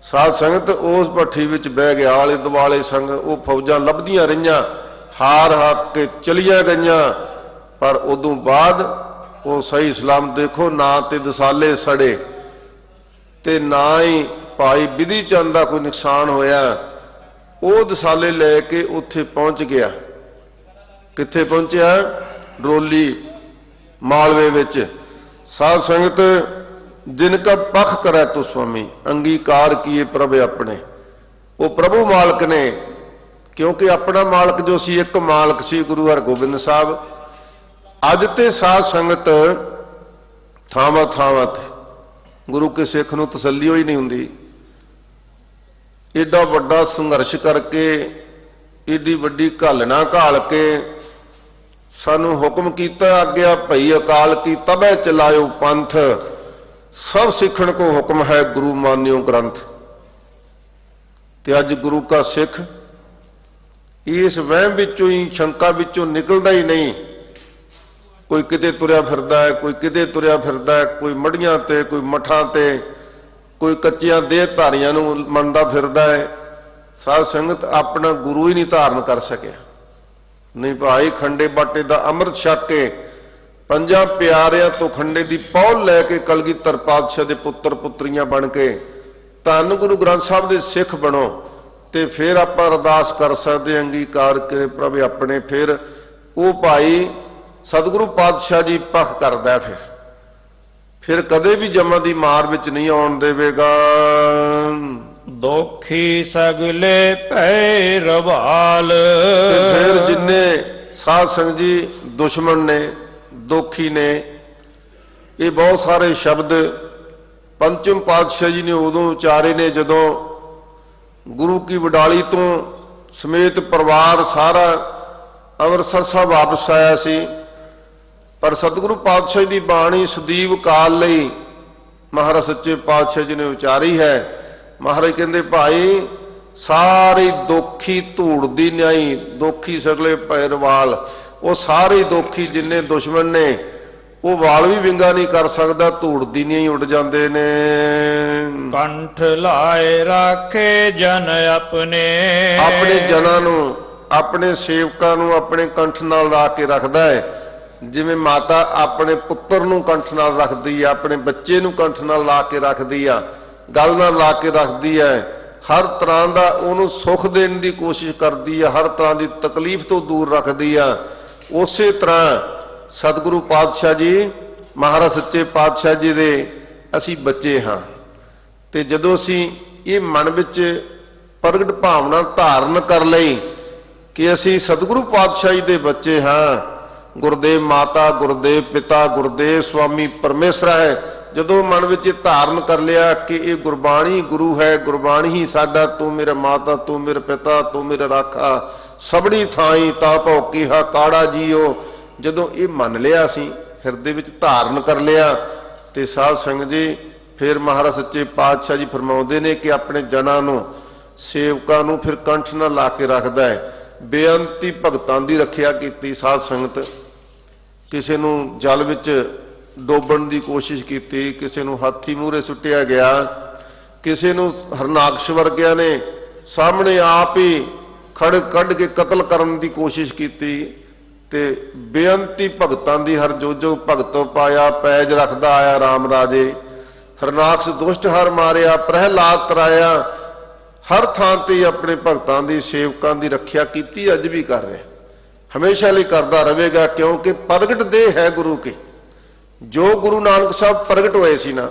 ਸਾਧ ਸੰਗਤ ਉਸ ਭੱਠੀ ਵਿੱਚ ਬਹਿ ਗਿਆ। ਆਲੇ ਦੁਆਲੇ ਸੰਗ ਉਹ ਫੌਜਾਂ ਲੱਭਦੀਆਂ ਰਹੀਆਂ, ਹਾਰ ਹੱਕ ਕੇ ਚਲੀਆਂ ਗਈਆਂ। ਪਰ ਉਦੋਂ ਬਾਅਦ ਉਹ ਸਹੀ ਸਲਾਮ ਦੇਖੋ ਨਾ ਤੇ ਦਸਾਲੇ ਸੜੇ ਤੇ ਨਾ ਹੀ ਭਾਈ ਬਿਧੀ ਚੰਦ ਦਾ ਕੋਈ ਨੁਕਸਾਨ ਹੋਇਆ। ਉਹ ਦਸਾਲੇ ਲੈ ਕੇ ਉੱਥੇ ਪਹੁੰਚ ਗਿਆ। ਕਿੱਥੇ ਪਹੁੰਚਿਆ? ਡਰੋਲੀ ਮਾਲਵੇ ਵਿੱਚ। ਸਾਧ ਸੰਗਤ ਜਿਨ ਕਾ ਪੱਖ ਕਰੈ ਤੋ ਸੁਆਮੀ ਅੰਗੀਕਾਰ ਕੀਏ ਪ੍ਰਭ ਆਪਣੇ। ਉਹ ਪ੍ਰਭੂ ਮਾਲਕ ਨੇ, ਕਿਉਂਕਿ ਆਪਣਾ ਮਾਲਕ ਜੋ ਸੀ ਇੱਕ ਮਾਲਕ ਸੀ ਗੁਰੂ ਹਰਗੋਬਿੰਦ ਸਾਹਿਬ। ਅੱਜ ਤੇ ਸਾਧ ਸੰਗਤ ਥਾਵਾਂ ਥਾਵਾਂ ਤੇ ਗੁਰੂ ਕੇ ਸਿੱਖ ਨੂੰ ਤਸੱਲੀ ਹੋਈ ਨਹੀਂ ਹੁੰਦੀ। ਏਡਾ ਵੱਡਾ ਸੰਘਰਸ਼ ਕਰਕੇ, ਏਡੀ ਵੱਡੀ ਘਾਲਣਾ ਘਾਲ ਕੇ ਸਾਨੂੰ ਹੁਕਮ ਕੀਤਾ, ਆਗਿਆ ਭਈ ਅਕਾਲ ਕੀ ਤਬੈ ਚਲਾਇਓ ਪੰਥ ਸਭ ਸਿੱਖਣ ਕੋ ਹੁਕਮ ਹੈ ਗੁਰੂ ਮਾਨਿਓ ਗ੍ਰੰਥ। ਤੇ ਅੱਜ ਗੁਰੂ ਕਾ ਸਿੱਖ ਇਸ ਵਹਿਮ ਵਿੱਚੋਂ ਹੀ, ਸ਼ੰਕਾ ਵਿੱਚੋਂ ਨਿਕਲਦਾ ਹੀ ਨਹੀਂ। ਕੋਈ ਕਿਤੇ ਤੁਰਿਆ ਫਿਰਦਾ ਹੈ, ਕੋਈ ਕਿਤੇ ਤੁਰਿਆ ਫਿਰਦਾ ਹੈ, ਕੋਈ ਮੜੀਆਂ ਤੇ, ਕੋਈ ਮਠਾਂ ਤੇ, ਕੋਈ ਕੱਚੀਆਂ ਦੇਹ ਧਾਰੀਆਂ ਨੂੰ ਮੰਨਦਾ ਫਿਰਦਾ ਹੈ। ਸਾਧ ਸੰਗਤ ਆਪਣਾ ਗੁਰੂ ਹੀ ਨਹੀਂ ਧਾਰਨ ਕਰ ਸਕਿਆ। ਨਹੀਂ ਭਾਈ ਖੰਡੇ ਬਾਟੇ ਦਾ ਅੰਮ੍ਰਿਤ ਛਕ ਕੇ ਪੰਜਾਂ ਪਿਆਰਿਆਂ ਤੋਂ ਖੰਡੇ ਦੀ ਪੌਲ ਲੈ ਕੇ ਕਲਗੀਧਰ ਪਾਤਸ਼ਾਹ ਦੇ ਪੁੱਤਰ ਪੁੱਤਰੀਆਂ ਬਣ ਕੇ ਧੰਨ ਗੁਰੂ ਗ੍ਰੰਥ ਸਾਹਿਬ ਦੇ ਸਿੱਖ ਬਣੋ ਤੇ ਫਿਰ ਆਪਾਂ ਅਰਦਾਸ ਕਰ ਸਕਦੇ ਅੰਗੀਕਾਰ ਕਰੇ ਪ੍ਰਭ ਆਪਣੇ। ਫਿਰ ਉਹ ਭਾਈ ਸਤਿਗੁਰੂ ਪਾਤਸ਼ਾਹ ਜੀ ਪੱਖ ਕਰਦਾ, ਫਿਰ ਕਦੇ ਵੀ ਜਮਾਂ ਦੀ ਮਾਰ ਵਿੱਚ ਨਹੀਂ ਆਉਣ ਦੇਵੇਗਾ। ਦੋਖੀ ਸਗਲੇ ਭੈ ਰਵਾਲ। ਫਿਰ ਜਿੰਨੇ ਸਾਧ ਸੰਗਤ ਜੀ ਦੁਸ਼ਮਣ ਨੇ, ਦੋਖੀ ਨੇ, ਇਹ ਬਹੁਤ ਸਾਰੇ ਸ਼ਬਦ ਪੰਚਮ ਪਾਤਸ਼ਾਹ ਜੀ ਨੇ ਉਦੋਂ ਉਚਾਰੇ ਨੇ ਜਦੋਂ ਗੁਰੂ ਕੀ ਵਡਾਲੀ ਤੋਂ ਸਮੇਤ ਪਰਿਵਾਰ ਸਾਰਾ ਅੰਮ੍ਰਿਤਸਰ ਸਾਹਿਬ ਵਾਪਸ ਆਇਆ ਸੀ। ਪਰ ਸਤਿਗੁਰੂ ਪਾਤਸ਼ਾਹ ਦੀ ਬਾਣੀ ਸਦੀਵ ਕਾਲ ਲਈ ਮਹਾਰਾਜ ਸੱਚੇ ਪਾਤਸ਼ਾਹ ਜੀ ਨੇ ਉਚਾਰੀ ਹੈ। ਮਹਾਰਾਜ ਕਹਿੰਦੇ ਭਾਈ ਸਾਰੀ ਦੋਖੀ ਧੂੜ ਦੀ ਨਿਆਈ ਦੋਖੀ ਸਗਲੇ ਪੈਰਵਾਲ। ਉਹ ਸਾਰੇ ਦੋਖੀ ਜਿੰਨੇ ਦੁਸ਼ਮਣ ਨੇ ਉਹ ਵਾਲ ਵੀ ਵਿੰਗਾ ਨਹੀਂ ਕਰ ਸਕਦਾ, ਧੂੜ ਦੀ ਨਹੀਂ ਉੱਡ ਜਾਂਦੇ ਨੇ। ਕੰਠ ਲਾਏ ਰਾਖੇ ਜਨ ਆਪਣੇ, ਆਪਣੇ ਜਨਾਂ ਨੂੰ, ਆਪਣੇ ਸੇਵਕਾਂ ਨੂੰ ਆਪਣੇ ਕੰਠ ਨਾਲ ਲਾ ਕੇ ਰੱਖਦਾ ਹੈ। ਜਿਵੇਂ ਮਾਤਾ ਆਪਣੇ ਪੁੱਤਰ ਨੂੰ ਕੰਠ ਨਾਲ ਰੱਖਦੀ ਆ, ਆਪਣੇ ਬੱਚੇ ਨੂੰ ਕੰਠ ਨਾਲ ਲਾ ਕੇ ਰੱਖਦੀ ਆ, ਗਲ ਨਾਲ ਲਾ ਕੇ ਰੱਖਦੀ ਹੈ, ਹਰ ਤਰ੍ਹਾਂ ਦਾ ਉਹਨੂੰ ਸੁੱਖ ਦੇਣ ਦੀ ਕੋਸ਼ਿਸ਼ ਕਰਦੀ ਆ, ਹਰ ਤਰ੍ਹਾਂ ਦੀ ਤਕਲੀਫ ਤੋਂ ਦੂਰ ਰੱਖਦੀ ਆ। ਉਸੇ ਤਰ੍ਹਾਂ ਸਤਿਗੁਰੂ ਪਾਤਸ਼ਾਹ ਜੀ, ਮਹਾਰਾਜ ਸੱਚੇ ਪਾਤਸ਼ਾਹ ਜੀ ਦੇ ਅਸੀਂ ਬੱਚੇ ਹਾਂ। ਤੇ ਜਦੋਂ ਅਸੀਂ ਇਹ ਮਨ ਵਿੱਚ ਪ੍ਰਗਟ ਭਾਵਨਾ ਧਾਰਨ ਕਰ ਲਈ ਕਿ ਅਸੀਂ ਸਤਿਗੁਰੂ ਪਾਤਸ਼ਾਹ ਜੀ ਦੇ ਬੱਚੇ ਹਾਂ, ਗੁਰਦੇਵ ਮਾਤਾ, ਗੁਰਦੇਵ ਪਿਤਾ, ਗੁਰਦੇਵ ਸਵਾਮੀ ਪਰਮੇਸ਼ਰ ਹੈ, ਜਦੋਂ ਮਨ ਵਿੱਚ ਧਾਰਨ ਕਰ ਲਿਆ ਕਿ ਇਹ ਗੁਰਬਾਣੀ ਗੁਰੂ ਹੈ, ਗੁਰਬਾਣੀ ਹੀ ਸਾਡਾ, ਤੂੰ ਮੇਰਾ ਮਾਤਾ, ਤੂੰ ਮੇਰਾ ਪਿਤਾ, ਤੂੰ ਮੇਰਾ ਰਾਖਾ, ਸਭੜੀ ਥਾਈ ਤਾ ਭਉ ਕੀਹਾ ਕਾੜਾ ਜੀਓ, ਜਦੋਂ ਇਹ ਮੰਨ ਲਿਆ ਅਸੀਂ ਹਿਰਦੇ ਵਿੱਚ ਧਾਰਨ ਕਰ ਲਿਆ, ਤੇ ਸਾਧ ਸੰਗਤ ਜੀ ਫਿਰ ਮਹਾਰਾਜ ਸੱਚੇ ਪਾਤਸ਼ਾਹ ਜੀ ਫਰਮਾਉਂਦੇ ਨੇ ਕਿ ਆਪਣੇ ਜਨਾਂ ਨੂੰ, ਸੇਵਕਾਂ ਨੂੰ ਫਿਰ ਕੰਠ ਨਾਲ ਲਾ ਕੇ ਰੱਖਦਾ ਹੈ। ਬੇਅੰਤੀ ਭਗਤਾਂ ਦੀ ਰੱਖਿਆ ਕੀਤੀ ਸਾਧ ਸੰਗਤ। ਕਿਸੇ ਨੂੰ ਜਲ ਵਿੱਚ ਡੋਬਣ ਦੀ ਕੋਸ਼ਿਸ਼ ਕੀਤੀ, ਕਿਸੇ ਨੂੰ ਹਾਥੀ ਮੂਹਰੇ ਸੁੱਟਿਆ ਗਿਆ, ਕਿਸੇ ਨੂੰ ਹਰਨਾਕਸ਼ ਵਰਗਿਆਂ ਨੇ ਸਾਹਮਣੇ ਆਪ ਹੀ ਖੜ ਕੱਢ ਕੇ ਕਤਲ ਕਰਨ ਦੀ ਕੋਸ਼ਿਸ਼ ਕੀਤੀ। ਤੇ ਬੇਅੰਤੀ ਭਗਤਾਂ ਦੀ ਹਰ ਜੋ ਭਗਤੋ ਪਾਇਆ ਪੈਜ ਰੱਖਦਾ ਆਇਆ ਰਾਮ ਰਾਜੇ, ਹਰਨਾਕਸ਼ ਦੁਸ਼ਟ ਹਰ ਮਾਰਿਆ, ਪ੍ਰਹਿਲਾਦ ਤਰਾਇਆ, ਹਰ ਥਾਂ ਤੇ ਆਪਣੇ ਭਗਤਾਂ ਦੀ, ਸੇਵਕਾਂ ਦੀ ਰੱਖਿਆ ਕੀਤੀ, ਅੱਜ ਵੀ ਕਰ ਰਿਹਾ, ਹਮੇਸ਼ਾ ਲਈ ਕਰਦਾ ਰਹੇਗਾ, ਕਿਉਂਕਿ ਪ੍ਰਗਟ ਦੇਹ ਹੈ ਗੁਰੂ ਕੀ। ਜੋ ਗੁਰੂ ਨਾਨਕ ਸਾਹਿਬ ਪ੍ਰਗਟ ਹੋਏ ਸੀ ਨਾ,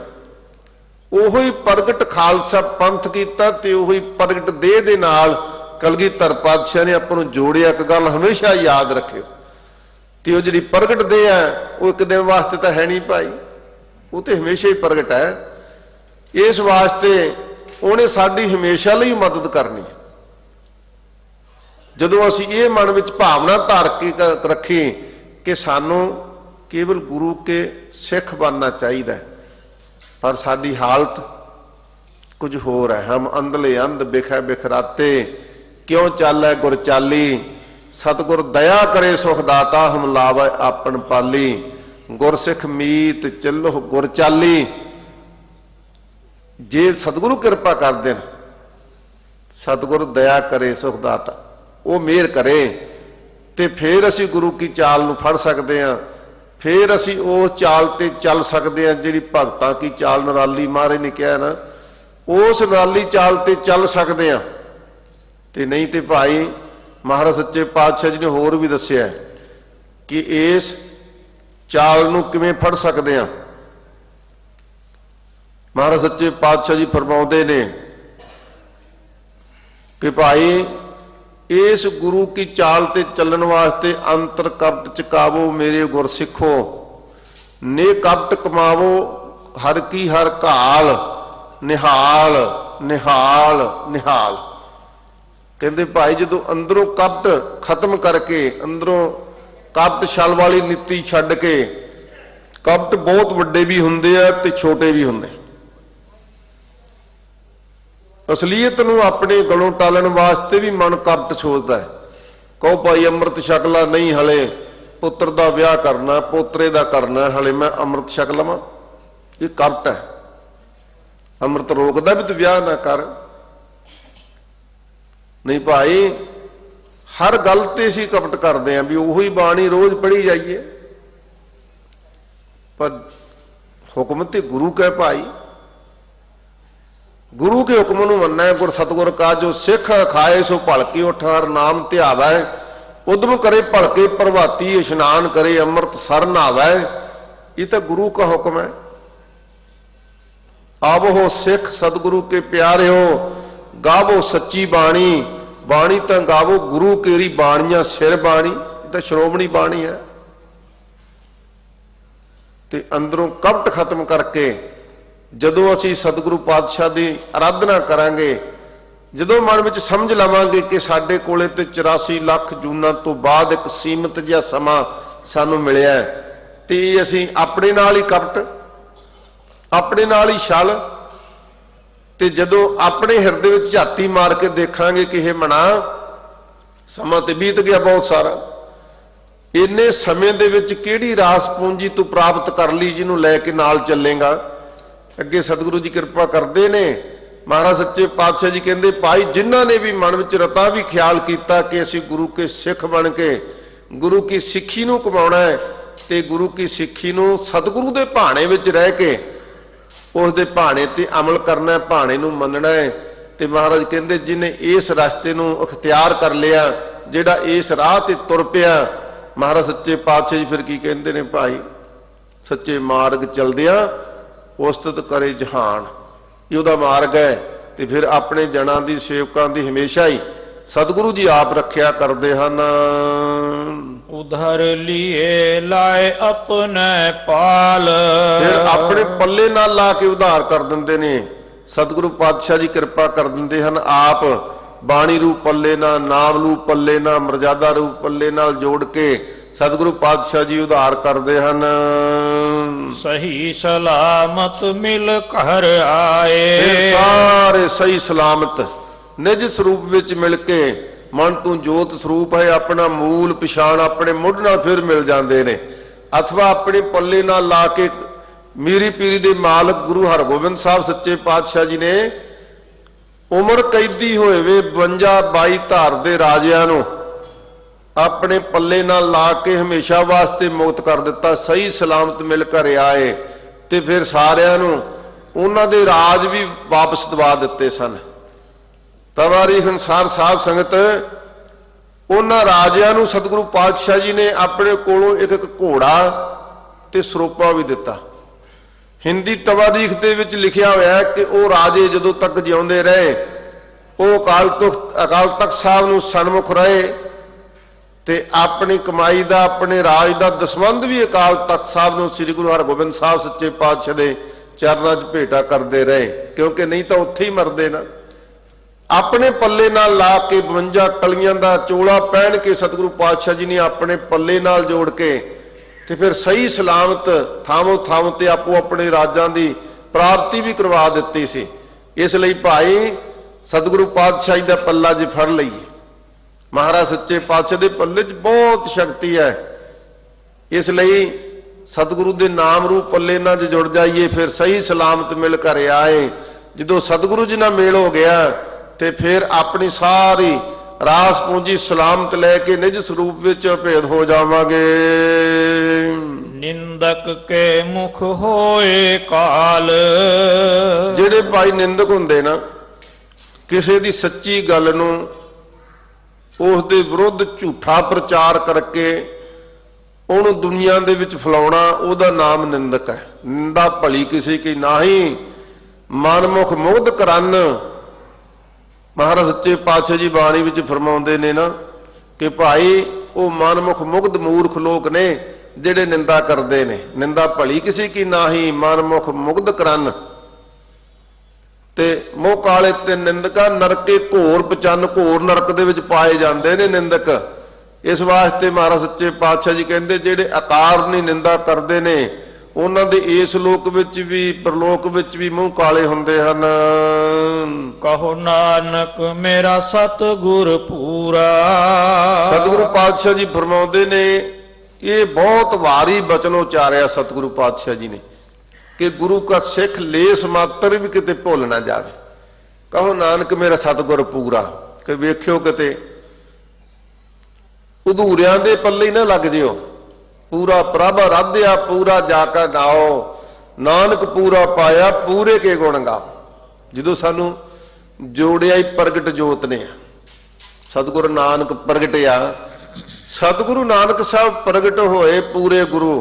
ਉਹੋ ਹੀ ਪ੍ਰਗਟ ਖਾਲਸਾ ਪੰਥ ਕੀਤਾ, ਤੇ ਉਹੀ ਪ੍ਰਗਟ ਦੇਹ ਦੇ ਨਾਲ ਕਲਗੀਧਰ ਪਾਤਸ਼ਾਹ ਨੇ ਆਪਾਂ ਨੂੰ ਜੋੜਿਆ। ਇੱਕ ਗੱਲ ਹਮੇਸ਼ਾ ਯਾਦ ਰੱਖਿਓ, ਤੇ ਉਹ ਜਿਹੜੀ ਪ੍ਰਗਟ ਦੇਹ ਹੈ ਉਹ ਇੱਕ ਦਿਨ ਵਾਸਤੇ ਤਾਂ ਹੈ ਨਹੀਂ ਭਾਈ, ਉਹ ਤੇ ਹਮੇਸ਼ਾ ਹੀ ਪ੍ਰਗਟ ਹੈ। ਇਸ ਵਾਸਤੇ ਉਹਨੇ ਸਾਡੀ ਹਮੇਸ਼ਾ ਲਈ ਮਦਦ ਕਰਨੀ ਹੈ। ਜਦੋਂ ਅਸੀਂ ਇਹ ਮਨ ਵਿੱਚ ਭਾਵਨਾ ਧਾਰ ਕੇ ਰੱਖੀ ਕਿ ਸਾਨੂੰ ਕੇਵਲ ਗੁਰੂ ਕੇ ਸਿੱਖ ਬਣਨਾ ਚਾਹੀਦਾ ਹੈ, ਪਰ ਸਾਡੀ ਹਾਲਤ ਕੁਝ ਹੋਰ ਹੈ। ਹਮ ਅੰਧਲੇ ਅੰਧ ਬਿਖੈ ਬਿਖਰਾਤੇ, ਕਿਉਂ ਚਾਲੈ ਗੁਰ ਚਾਲੀ, ਸਤਿਗੁਰ ਦਇਆ ਕਰੇ ਸੁਖ ਦਾਤਾ, ਹਮ ਲਾਵੈ ਆਪਨ ਪਾਲੀ, ਗੁਰ ਸਿੱਖ ਮੀਤ ਚੱਲੋ ਗੁਰ ਚਾਲੀ। ਜੇ ਸਤਿਗੁਰੂ ਕਿਰਪਾ ਕਰਦੇ ਨੇ, ਸਤਿਗੁਰ ਦਇਆ ਕਰੇ ਸੁਖ ਦਾਤਾ, ਉਹ ਮਿਹਰ ਕਰੇ, ਤੇ ਫਿਰ ਅਸੀਂ ਗੁਰੂ ਕੀ ਚਾਲ ਨੂੰ ਫੜ ਸਕਦੇ ਹਾਂ, ਫਿਰ ਅਸੀਂ ਉਹ ਚਾਲ ਤੇ ਚੱਲ ਸਕਦੇ ਹਾਂ ਜਿਹੜੀ ਭਗਤਾਂ ਕੀ ਚਾਲ ਨਿਰਾਲੀ ਮਹਾਰਾਜ ਨੇ ਕਿਹਾ ਨਾ, ਉਸ ਨਿਰਾਲੀ ਚਾਲ ਤੇ ਚੱਲ ਸਕਦੇ ਹਾਂ। ਤੇ ਨਹੀਂ ਤੇ ਭਾਈ ਮਹਾਰਾਜ ਸੱਚੇ ਪਾਤਸ਼ਾਹ ਜੀ ਨੇ ਹੋਰ ਵੀ ਦੱਸਿਆ ਕਿ ਇਸ ਚਾਲ ਨੂੰ ਕਿਵੇਂ ਫੜ ਸਕਦੇ ਹਾਂ। ਮਹਾਰਾਜ ਸੱਚੇ ਪਾਤਸ਼ਾਹ ਜੀ ਫਰਮਾਉਂਦੇ ਨੇ ਕਿ ਭਾਈ ਇਸ ਗੁਰੂ ਕੀ ਚਾਲ ਤੇ ਚੱਲਣ ਵਾਸਤੇ ਅੰਤਰ ਕਪਟ ਚਕਾਵੋ ਮੇਰੇ ਗੁਰ ਸਿੱਖੋ, ਨੇ ਕਪਟ ਕਮਾਵੋ ਹਰ ਕੀ ਹਰ ਘਾਲ, ਨਿਹਾਲ ਨਿਹਾਲ ਨਿਹਾਲ। ਕਹਿੰਦੇ ਭਾਈ ਜਦੋਂ ਅੰਦਰੋਂ ਕਪਟ ਖਤਮ ਕਰਕੇ, ਅੰਦਰੋਂ ਕਪਟ ਛਲ ਵਾਲੀ ਨੀਤੀ ਛੱਡ ਕੇ, ਕਪਟ ਬਹੁਤ ਵੱਡੇ ਵੀ ਹੁੰਦੇ ਆ ਤੇ ਛੋਟੇ ਵੀ ਹੁੰਦੇ, ਅਸਲੀਅਤ ਨੂੰ ਆਪਣੇ ਗਲੋਂ ਟਾਲਣ ਵਾਸਤੇ ਵੀ ਮਨ ਕਪਟ ਸੋਚਦਾ ਹੈ। ਕਹੋ ਭਾਈ ਅੰਮ੍ਰਿਤ ਛਕ ਲਾ, ਨਹੀਂ ਹਲੇ ਪੁੱਤਰ ਦਾ ਵਿਆਹ ਕਰਨਾ, ਪੋਤਰੇ ਦਾ ਕਰਨਾ, ਹਲੇ ਮੈਂ ਅੰਮ੍ਰਿਤ ਛਕ ਲਵਾਂ, ਇਹ ਕਪਟ ਹੈ। ਅੰਮ੍ਰਿਤ ਰੋਕਦਾ ਵੀ ਤੂੰ ਵਿਆਹ ਨਾ ਕਰ। ਨਹੀਂ ਭਾਈ ਹਰ ਗੱਲ ਤੇ ਅਸੀਂ ਕਪਟ ਕਰਦੇ ਆਂ ਵੀ ਉਹੀ ਬਾਣੀ ਰੋਜ਼ ਪੜ੍ਹੀ ਜਾਈਏ, ਪਰ ਹੁਕਮ ਤੇ ਗੁਰੂ ਕਹੇ ਭਾਈ, ਗੁਰੂ ਕੇ ਹੁਕਮ ਨੂੰ ਮੰਨਣਾ ਹੈ। ਗੁਰ ਸਤਿਗੁਰ ਕਾ ਜੋ ਸਿੱਖ ਖਾਏ ਸੋ ਭਲਕੇ ਉਠ, ਹਰ ਨਾਮ ਧਿਆਵੈ, ਉਦਮ ਕਰੇ ਭਲਕੇ ਪ੍ਰਭਾਤੀ, ਇਸ਼ਨਾਨ ਕਰੇ ਅੰਮ੍ਰਿਤ ਸਰ ਨਹਾਵੈ। ਇਹ ਤਾਂ ਗੁਰੂ ਕਾ ਹੁਕਮ ਹੈ। ਆਵੋ ਸਿੱਖ ਸਤਿਗੁਰੂ ਕੇ ਪਿਆਰਿਓ, ਗਾਵੋ ਸੱਚੀ ਬਾਣੀ, ਬਾਣੀ ਤਾਂ ਗਾਵੋ ਗੁਰੂ ਕੇਰੀ ਬਾਣੀਆਂ ਸਿਰ ਬਾਣੀ, ਇਹ ਤਾਂ ਸ਼੍ਰੋਮਣੀ ਬਾਣੀ ਹੈ। ਤੇ ਅੰਦਰੋਂ ਕਪਟ ਖਤਮ ਕਰਕੇ ਜਦੋਂ ਅਸੀਂ ਸਤਿਗੁਰੂ ਪਾਤਸ਼ਾਹ ਦੀ ਆਰਾਧਨਾ ਕਰਾਂਗੇ, ਜਦੋਂ ਮਨ ਵਿੱਚ ਸਮਝ ਲਵਾਂਗੇ ਕਿ ਸਾਡੇ ਕੋਲੇ ਤੇ 84 ਲੱਖ ਜੂਨਾਂ ਤੋਂ ਬਾਅਦ ਇੱਕ ਸੀਮਤ ਜਿਹਾ ਸਮਾਂ ਸਾਨੂੰ ਮਿਲਿਆ, ਤੇ ਅਸੀਂ ਆਪਣੇ ਨਾਲ ਹੀ ਕਪਟ, ਆਪਣੇ ਨਾਲ ਹੀ ਛਲ, ਤੇ ਜਦੋਂ ਆਪਣੇ ਹਿਰਦੇ ਵਿੱਚ ਝਾਤੀ ਮਾਰ ਕੇ ਦੇਖਾਂਗੇ ਕਿ ਇਹ ਮਨਾ ਸਮਾਂ ਤੇ ਬੀਤ ਗਿਆ ਬਹੁਤ ਸਾਰਾ, ਇੰਨੇ ਸਮੇਂ ਦੇ ਵਿੱਚ ਕਿਹੜੀ ਰਾਸ ਪੂੰਜੀ ਤੂੰ ਪ੍ਰਾਪਤ ਕਰ ਲਈ ਜਿਹਨੂੰ ਲੈ ਕੇ ਨਾਲ ਚੱਲੇਗਾ। ਅੱਗੇ ਸਤਿਗੁਰੂ ਜੀ ਕਿਰਪਾ ਕਰਦੇ ਨੇ। ਮਹਾਰਾਜ ਸੱਚੇ ਪਾਤਸ਼ਾਹ ਜੀ ਕਹਿੰਦੇ ਭਾਈ ਜਿਨ੍ਹਾਂ ਨੇ ਵੀ ਮਨ ਵਿੱਚ ਰਤਾ ਵੀ ਖਿਆਲ ਕੀਤਾ ਕਿ ਅਸੀਂ ਗੁਰੂ ਕੇ ਸਿੱਖ ਬਣ ਕੇ ਗੁਰੂ ਕੀ ਸਿੱਖੀ ਨੂੰ ਕਮਾਉਣਾ ਹੈ ਤੇ ਗੁਰੂ ਕੀ ਸਿੱਖੀ ਨੂੰ ਸਤਿਗੁਰੂ ਦੇ ਭਾਣੇ ਵਿੱਚ ਰਹਿ ਕੇ ਉਸ ਦੇ ਭਾਣੇ ਤੇ ਅਮਲ ਕਰਨਾ, ਭਾਣੇ ਨੂੰ ਮੰਨਣਾ ਹੈ। ਤੇ ਮਹਾਰਾਜ ਕਹਿੰਦੇ ਜਿਹਨੇ ਇਸ ਰਸਤੇ ਨੂੰ ਅਖਤਿਆਰ ਕਰ ਲਿਆ, ਜਿਹੜਾ ਇਸ ਰਾਹ ਤੇ ਤੁਰ ਪਿਆ, ਮਹਾਰਾਜ ਸੱਚੇ ਪਾਤਸ਼ਾਹ ਜੀ ਫਿਰ ਕੀ ਕਹਿੰਦੇ ਨੇ ਭਾਈ, ਸੱਚੇ ਮਾਰਗ ਚਲਦਿਆਂ ਉਸਤਤ ਕਰੇ ਜਹਾਨ, ਇਹ ਉਹਦਾ ਮਾਰਗ ਹੈ। ਤੇ ਫਿਰ ਆਪਣੇ ਜਨਾਂ ਦੀ ਸੇਵਕਾਂ ਦੀ ਹਮੇਸ਼ਾ ਹੀ ਸਤਿਗੁਰੂ ਜੀ ਆਪ ਰੱਖਿਆ ਕਰਦੇ ਹਨ। ਉਧਰ ਲੀਏ ਲਾਏ ਆਪਣੇ ਪਾਲ, ਫਿਰ ਆਪਣੇ ਪੱਲੇ ਨਾਲ ਲਾ ਕੇ ਉਧਾਰ ਕਰ ਦਿੰਦੇ ਨੇ। ਸਤਿਗੁਰੂ ਪਾਤਸ਼ਾਹ ਜੀ ਕਿਰਪਾ ਕਰ ਦਿੰਦੇ ਹਨ, ਆਪ ਬਾਣੀ ਰੂਪ ਪੱਲੇ ਨਾਲ, ਨਾਮ ਰੂਪ ਪੱਲੇ ਨਾਲ, ਮਰਜ਼ਾਦਾ ਰੂਪ ਪੱਲੇ ਨਾਲ ਜੋੜ ਕੇ ਸਤਿਗੁਰੂ ਪਾਤਸ਼ਾਹ ਜੀ ਉਧਾਰ ਕਰਦੇ ਹਨ। ਸਹੀ ਸਲਾਮਤ ਮਿਲ ਘਰ ਆਏ, ਫਿਰ ਸਾਰੇ ਸਹੀ ਸਲਾਮਤ ਨਿਜ ਸਰੂਪ ਵਿੱਚ ਮਿਲ ਕੇ, ਮਨ ਤੂੰ ਜੋਤ ਸਰੂਪ ਹੈ, ਆਪਣਾ ਮੂਲ ਪਛਾਣ ਆਪਣੇ ਮੁੱਢ ਨਾਲ ਫਿਰ ਮਿਲ ਜਾਂਦੇ ਨੇ। ਅਥਵਾ ਆਪਣੇ ਪੱਲੇ ਨਾਲ ਲਾ ਕੇ ਮੀਰੀ ਪੀਰੀ ਦੇ ਮਾਲਕ ਗੁਰੂ ਹਰਗੋਬਿੰਦ ਸਾਹਿਬ ਸੱਚੇ ਪਾਤਸ਼ਾਹ ਜੀ ਨੇ ਉਮਰ ਕੈਦੀ ਹੋਏ ਵੇ 52 ਧਾਰ ਦੇ ਰਾਜਿਆਂ ਨੂੰ ਆਪਣੇ ਪੱਲੇ ਨਾਲ ਲਾ ਕੇ ਹਮੇਸ਼ਾ ਵਾਸਤੇ ਮੁਕਤ ਕਰ ਦਿੱਤਾ। ਸਹੀ ਸਲਾਮਤ ਮਿਲ ਘਰ ਆਏ। ਤੇ ਫਿਰ ਸਾਰਿਆਂ ਨੂੰ ਉਹਨਾਂ ਦੇ ਰਾਜ ਵੀ ਵਾਪਸ ਦਵਾ ਦਿੱਤੇ ਸਨ। ਤਵਾਰੀਖ ਅਨੁਸਾਰ ਸਾਧ ਸੰਗਤ ਉਹਨਾਂ ਰਾਜਿਆਂ ਨੂੰ ਸਤਿਗੁਰੂ ਪਾਤਸ਼ਾਹ ਜੀ ਨੇ ਆਪਣੇ ਕੋਲੋਂ ਇੱਕ ਇੱਕ ਘੋੜਾ ਤੇ ਸਰੋਪਾ ਵੀ ਦਿੱਤਾ। ਹਿੰਦੀ ਤਵਾਰੀਖ ਦੇ ਵਿੱਚ ਲਿਖਿਆ ਹੋਇਆ ਕਿ ਉਹ ਰਾਜੇ ਜਦੋਂ ਤੱਕ ਜਿਉਂਦੇ ਰਹੇ, ਉਹ ਅਕਾਲ ਤਖਤ ਸਾਹਿਬ ਨੂੰ ਸਨਮੁਖ ਰਹੇ ਤੇ ਆਪਣੀ ਕਮਾਈ ਦਾ, ਆਪਣੇ ਰਾਜ ਦਾ ਦਸਵੰਧ ਵੀ ਅਕਾਲ ਤਖਤ ਸਾਹਿਬ ਨੂੰ ਸ੍ਰੀ ਗੁਰੂ ਹਰਗੋਬਿੰਦ ਸਾਹਿਬ ਸੱਚੇ ਪਾਤਸ਼ਾਹ ਦੇ ਚਰਨਾਂ 'ਚ ਭੇਟਾ ਕਰਦੇ ਰਹੇ, ਕਿਉਂਕਿ ਨਹੀਂ ਤਾਂ ਉੱਥੇ ਹੀ ਮਰਦੇ ਨਾ। ਆਪਣੇ ਪੱਲੇ ਨਾਲ ਲਾ ਕੇ 52 ਕਲੀਆਂ ਦਾ ਚੋਲਾ ਪਹਿਨ ਕੇ ਸਤਿਗੁਰੂ ਪਾਤਸ਼ਾਹ ਜੀ ਨੇ ਆਪਣੇ ਪੱਲੇ ਨਾਲ ਜੋੜ ਕੇ ਤੇ ਫਿਰ ਸਹੀ ਸਲਾਮਤ ਥਾਮੋ ਥਾਮ ਤੇ ਆਪੋ ਆਪਣੇ ਰਾਜਾਂ ਦੀ ਪ੍ਰਾਪਤੀ ਵੀ ਕਰਵਾ ਦਿੱਤੀ ਸੀ। ਇਸ ਲਈ ਭਾਈ ਸਤਿਗੁਰੂ ਪਾਤਸ਼ਾਹ ਜੀ ਦਾ ਪੱਲਾ ਜੇ ਫੜ ਲਈਏ, ਮਹਾਰਾਜ ਸੱਚੇ ਪਾਤਸ਼ਾਹ ਦੇ ਪੱਲੇ 'ਚ ਬਹੁਤ ਸ਼ਕਤੀ ਹੈ। ਇਸ ਲਈ ਸਤਿਗੁਰੂ ਦੇ ਨਾਮ ਰੂਪ ਪੱਲੇ ਨਾਲ ਜੇ ਜੁੜ ਜਾਈਏ, ਫਿਰ ਸਹੀ ਸਲਾਮਤ ਮਿਲ ਘਰ ਆਏ। ਜਦੋਂ ਸਤਿਗੁਰੂ ਜੀ ਨਾਲ ਮੇਲ ਹੋ ਗਿਆ ਤੇ ਫਿਰ ਆਪਣੀ ਸਾਰੀ ਰਾਸ ਪੂੰਜੀ ਸਲਾਮਤ ਲੈ ਕੇ ਨਿਜ ਸਰੂਪ ਵਿੱਚ ਭੇਦ ਹੋ ਜਾਵਾਂਗੇ। ਨਿੰਦਕ ਕੇ ਮੁਖ ਹੋਏ ਕਾਲ, ਜਿਹੜੇ ਭਾਈ ਨਿੰਦਕ ਹੁੰਦੇ ਨਾ, ਕਿਸੇ ਦੀ ਸੱਚੀ ਗੱਲ ਨੂੰ ਉਸ ਦੇ ਵਿਰੁੱਧ ਝੂਠਾ ਪ੍ਰਚਾਰ ਕਰਕੇ ਉਹਨੂੰ ਦੁਨੀਆ ਦੇ ਵਿੱਚ ਫੈਲਾਉਣਾ, ਉਹਦਾ ਨਾਮ ਨਿੰਦਕ ਹੈ। ਨਿੰਦਾ ਭਲੀ ਕਿਸੇ ਕੀ ਨਾਹੀ, ਮਨਮੁਖ ਮੁਗਧ ਕਰਨ। ਮਹਾਰਾਜ ਸੱਚੇ ਪਾਤਸ਼ਾਹ ਜੀ ਬਾਣੀ ਵਿੱਚ ਫਰਮਾਉਂਦੇ ਨੇ ਨਾ ਕਿ ਭਾਈ ਉਹ ਮਨਮੁਖ ਮੁਗਧ ਮੂਰਖ ਲੋਕ ਨੇ ਜਿਹੜੇ ਨਿੰਦਾ ਕਰਦੇ ਨੇ। ਨਿੰਦਾ ਭਲੀ ਕਿਸੇ ਕੀ ਨਾਹੀ, ਮਨਮੁਖ ਮੁਗਧ ਕਰਨ। ਤੇ ਮੋਹ ਕਾਲੇ ਤੇ ਨਿੰਦਕਾ ਨਰਕੇ ਘੋਰ ਪਚੰਨ, ਘੋਰ ਨਰਕ ਦੇ ਵਿੱਚ ਪਾਏ ਜਾਂਦੇ ਨੇ ਨਿੰਦਕ। ਇਸ ਵਾਸਤੇ ਮਹਾਰਾਜ ਸੱਚੇ ਪਾਤਸ਼ਾਹ ਜੀ ਕਹਿੰਦੇ ਜਿਹੜੇ ਅਕਾਰਨੀ ਨਿੰਦਾ ਕਰਦੇ ਨੇ ਉਹਨਾਂ ਦੇ ਇਸ ਲੋਕ ਵਿੱਚ ਵੀ ਪਰਲੋਕ ਵਿੱਚ ਵੀ ਮੂੰਹ ਕਾਲੇ ਹੁੰਦੇ ਹਨ। ਕਹੋ ਨਾਨਕ ਮੇਰਾ ਸਤਿਗੁਰ ਪੂਰਾ, ਸਤਿਗੁਰੂ ਪਾਤਸ਼ਾਹ ਜੀ ਫਰਮਾਉਂਦੇ ਨੇ, ਇਹ ਬਹੁਤ ਵਾਰੀ ਬਚਨ ਉਚਾਰਿਆ ਸਤਿਗੁਰੂ ਪਾਤਸ਼ਾਹ ਜੀ ਨੇ ਕਿ ਗੁਰੂ ਕਾ ਸਿੱਖ ਲੇਸ ਮਾਤਰ ਵੀ ਕਿਤੇ ਭੁੱਲ ਨਾ ਜਾਵੇ। ਕਹੋ ਨਾਨਕ ਮੇਰਾ ਸਤਿਗੁਰ ਪੂਰਾ, ਕਿ ਵੇਖਿਓ ਕਿਤੇ ਅਧੂਰਿਆਂ ਦੇ ਪੱਲੇ ਨਾ ਲੱਗ ਜਿਓ। ਪੂਰਾ ਪ੍ਰਭ ਰਾਧਿਆ ਪੂਰਾ ਜਾ ਕੇ ਨਾਓ, ਨਾਨਕ ਪੂਰਾ ਪਾਇਆ ਪੂਰੇ ਕੇ ਗੁਣ ਗਾਓ। ਜਦੋਂ ਸਾਨੂੰ ਜੋੜਿਆ ਹੀ ਪ੍ਰਗਟ ਜੋਤ ਨੇ, ਸਤਿਗੁਰੂ ਨਾਨਕ ਪ੍ਰਗਟਿਆ, ਸਤਿਗੁਰੂ ਨਾਨਕ ਸਾਹਿਬ ਪ੍ਰਗਟ ਹੋਏ ਪੂਰੇ ਗੁਰੂ।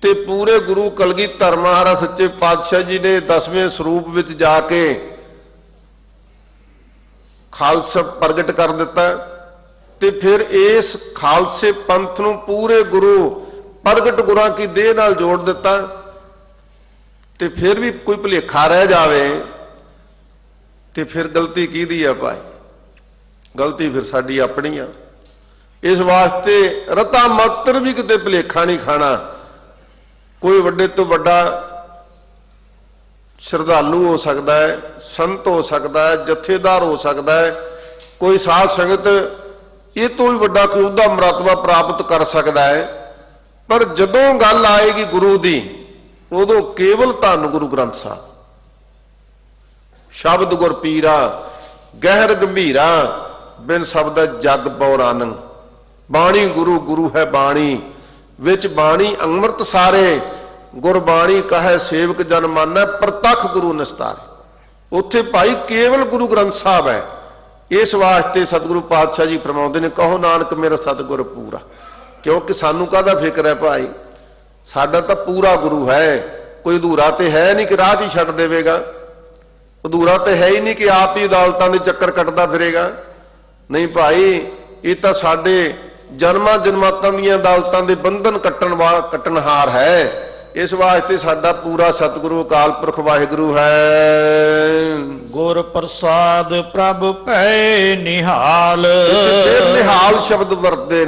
ਤੇ ਪੂਰੇ ਗੁਰੂ ਕਲਗੀਧਰ ਮਹਾਰਾਜ ਸੱਚੇ ਪਾਤਸ਼ਾਹ ਜੀ ਨੇ 10ਵੇਂ ਸਰੂਪ ਵਿੱਚ ਜਾ ਕੇ ਖਾਲਸਾ ਪ੍ਰਗਟ ਕਰ ਦਿੱਤਾ। ਤੇ ਫਿਰ ਇਸ ਖਾਲਸੇ ਪੰਥ ਨੂੰ ਪੂਰੇ ਗੁਰੂ ਪ੍ਰਗਟ ਗੁਰਾਂ ਕੀ ਦੇਹ ਨਾਲ ਜੋੜ ਦਿੱਤਾ। ਤੇ ਫਿਰ ਵੀ ਕੋਈ ਭੁਲੇਖਾ ਰਹਿ ਜਾਵੇ ਤੇ ਫਿਰ ਗਲਤੀ ਕਿਹਦੀ ਆ ਭਾਈ? ਗਲਤੀ ਫਿਰ ਸਾਡੀ ਆਪਣੀ ਆ। ਇਸ ਵਾਸਤੇ ਰਤਾ ਮਾਤਰ ਵੀ ਕਿਤੇ ਭੁਲੇਖਾ ਨਹੀਂ ਖਾਣਾ। ਕੋਈ ਵੱਡੇ ਤੋਂ ਵੱਡਾ ਸ਼ਰਧਾਲੂ ਹੋ ਸਕਦਾ ਹੈ, ਸੰਤ ਹੋ ਸਕਦਾ ਹੈ, ਜਥੇਦਾਰ ਹੋ ਸਕਦਾ ਹੈ, ਕੋਈ ਸਾਧ ਸੰਗਤ ਇਹ ਤੋਂ ਵੀ ਵੱਡਾ ਕੋਈ ਉਹਦਾ ਮਰਤਬਾ ਪ੍ਰਾਪਤ ਕਰ ਸਕਦਾ ਹੈ। ਪਰ ਜਦੋਂ ਗੱਲ ਆਏਗੀ ਗੁਰੂ ਦੀ, ਉਦੋਂ ਕੇਵਲ ਧੰਨ ਗੁਰੂ ਗ੍ਰੰਥ ਸਾਹਿਬ। ਸ਼ਬਦ ਗੁਰ ਪੀਰਾ ਗਹਿਰ ਗੰਭੀਰਾ, ਬਿਨ ਸ਼ਬਦ ਜਗ ਪੌਰਾਨੰ। ਬਾਣੀ ਗੁਰੂ, ਗੁਰੂ ਹੈ ਬਾਣੀ, ਵਿੱਚ ਬਾਣੀ ਅੰਮ੍ਰਿਤ ਸਾਰੇ। ਗੁਰਬਾਣੀ ਕਹੈ ਸੇਵਕ ਜਨ ਮਾਨੈ, ਪ੍ਰਤੱਖ ਗੁਰੂ ਨਿਸਤਾਰੇ। ਉੱਥੇ ਭਾਈ ਕੇਵਲ ਗੁਰੂ ਗ੍ਰੰਥ ਸਾਹਿਬ ਹੈ। ਇਸ ਵਾਸਤੇ ਸਤਿਗੁਰੂ ਪਾਤਸ਼ਾਹ ਜੀ ਫਰਮਾਉਂਦੇ ਨੇ, ਕਹੋ ਨਾਨਕ ਮੇਰਾ ਸਤਿਗੁਰ ਪੂਰਾ। ਕਿਉਂਕਿ ਸਾਨੂੰ ਕਾਹਦਾ ਫਿਕਰ ਹੈ ਭਾਈ, ਸਾਡਾ ਤਾਂ ਪੂਰਾ ਗੁਰੂ ਹੈ। ਕੋਈ ਅਧੂਰਾ ਤੇ ਹੈ ਨਹੀਂ ਕਿ ਰਾਹ 'ਚ ਹੀ ਛੱਡ ਦੇਵੇਗਾ, ਅਧੂਰਾ ਤੇ ਹੈ ਹੀ ਨਹੀਂ ਕਿ ਆਪ ਹੀ ਅਦਾਲਤਾਂ ਦੇ ਚੱਕਰ ਕੱਟਦਾ ਫਿਰੇਗਾ। ਨਹੀਂ ਭਾਈ, ਇਹ ਤਾਂ ਸਾਡੇ ਜਨਮਾਂ ਜਨਮਾਤਾਂ ਦੀਆਂ ਅਦਾਲਤਾਂ ਦੇ ਬੰਧਨ ਕੱਟਣਹਾਰ ਹੈ। ਇਸ ਵਾਸਤੇ ਸਾਡਾ ਪੂਰਾ ਸਤਿਗੁਰੂ ਅਕਾਲ ਪੁਰਖ ਵਾਹਿਗੁਰੂ ਹੈ। ਗੁਰ ਪ੍ਰਸਾਦ ਪ੍ਰਭ ਭੈ ਨਿਹਾਲ। ਫਿਰ ਨਿਹਾਲ ਸ਼ਬਦ ਵਰਤਦੇ ਨੇ।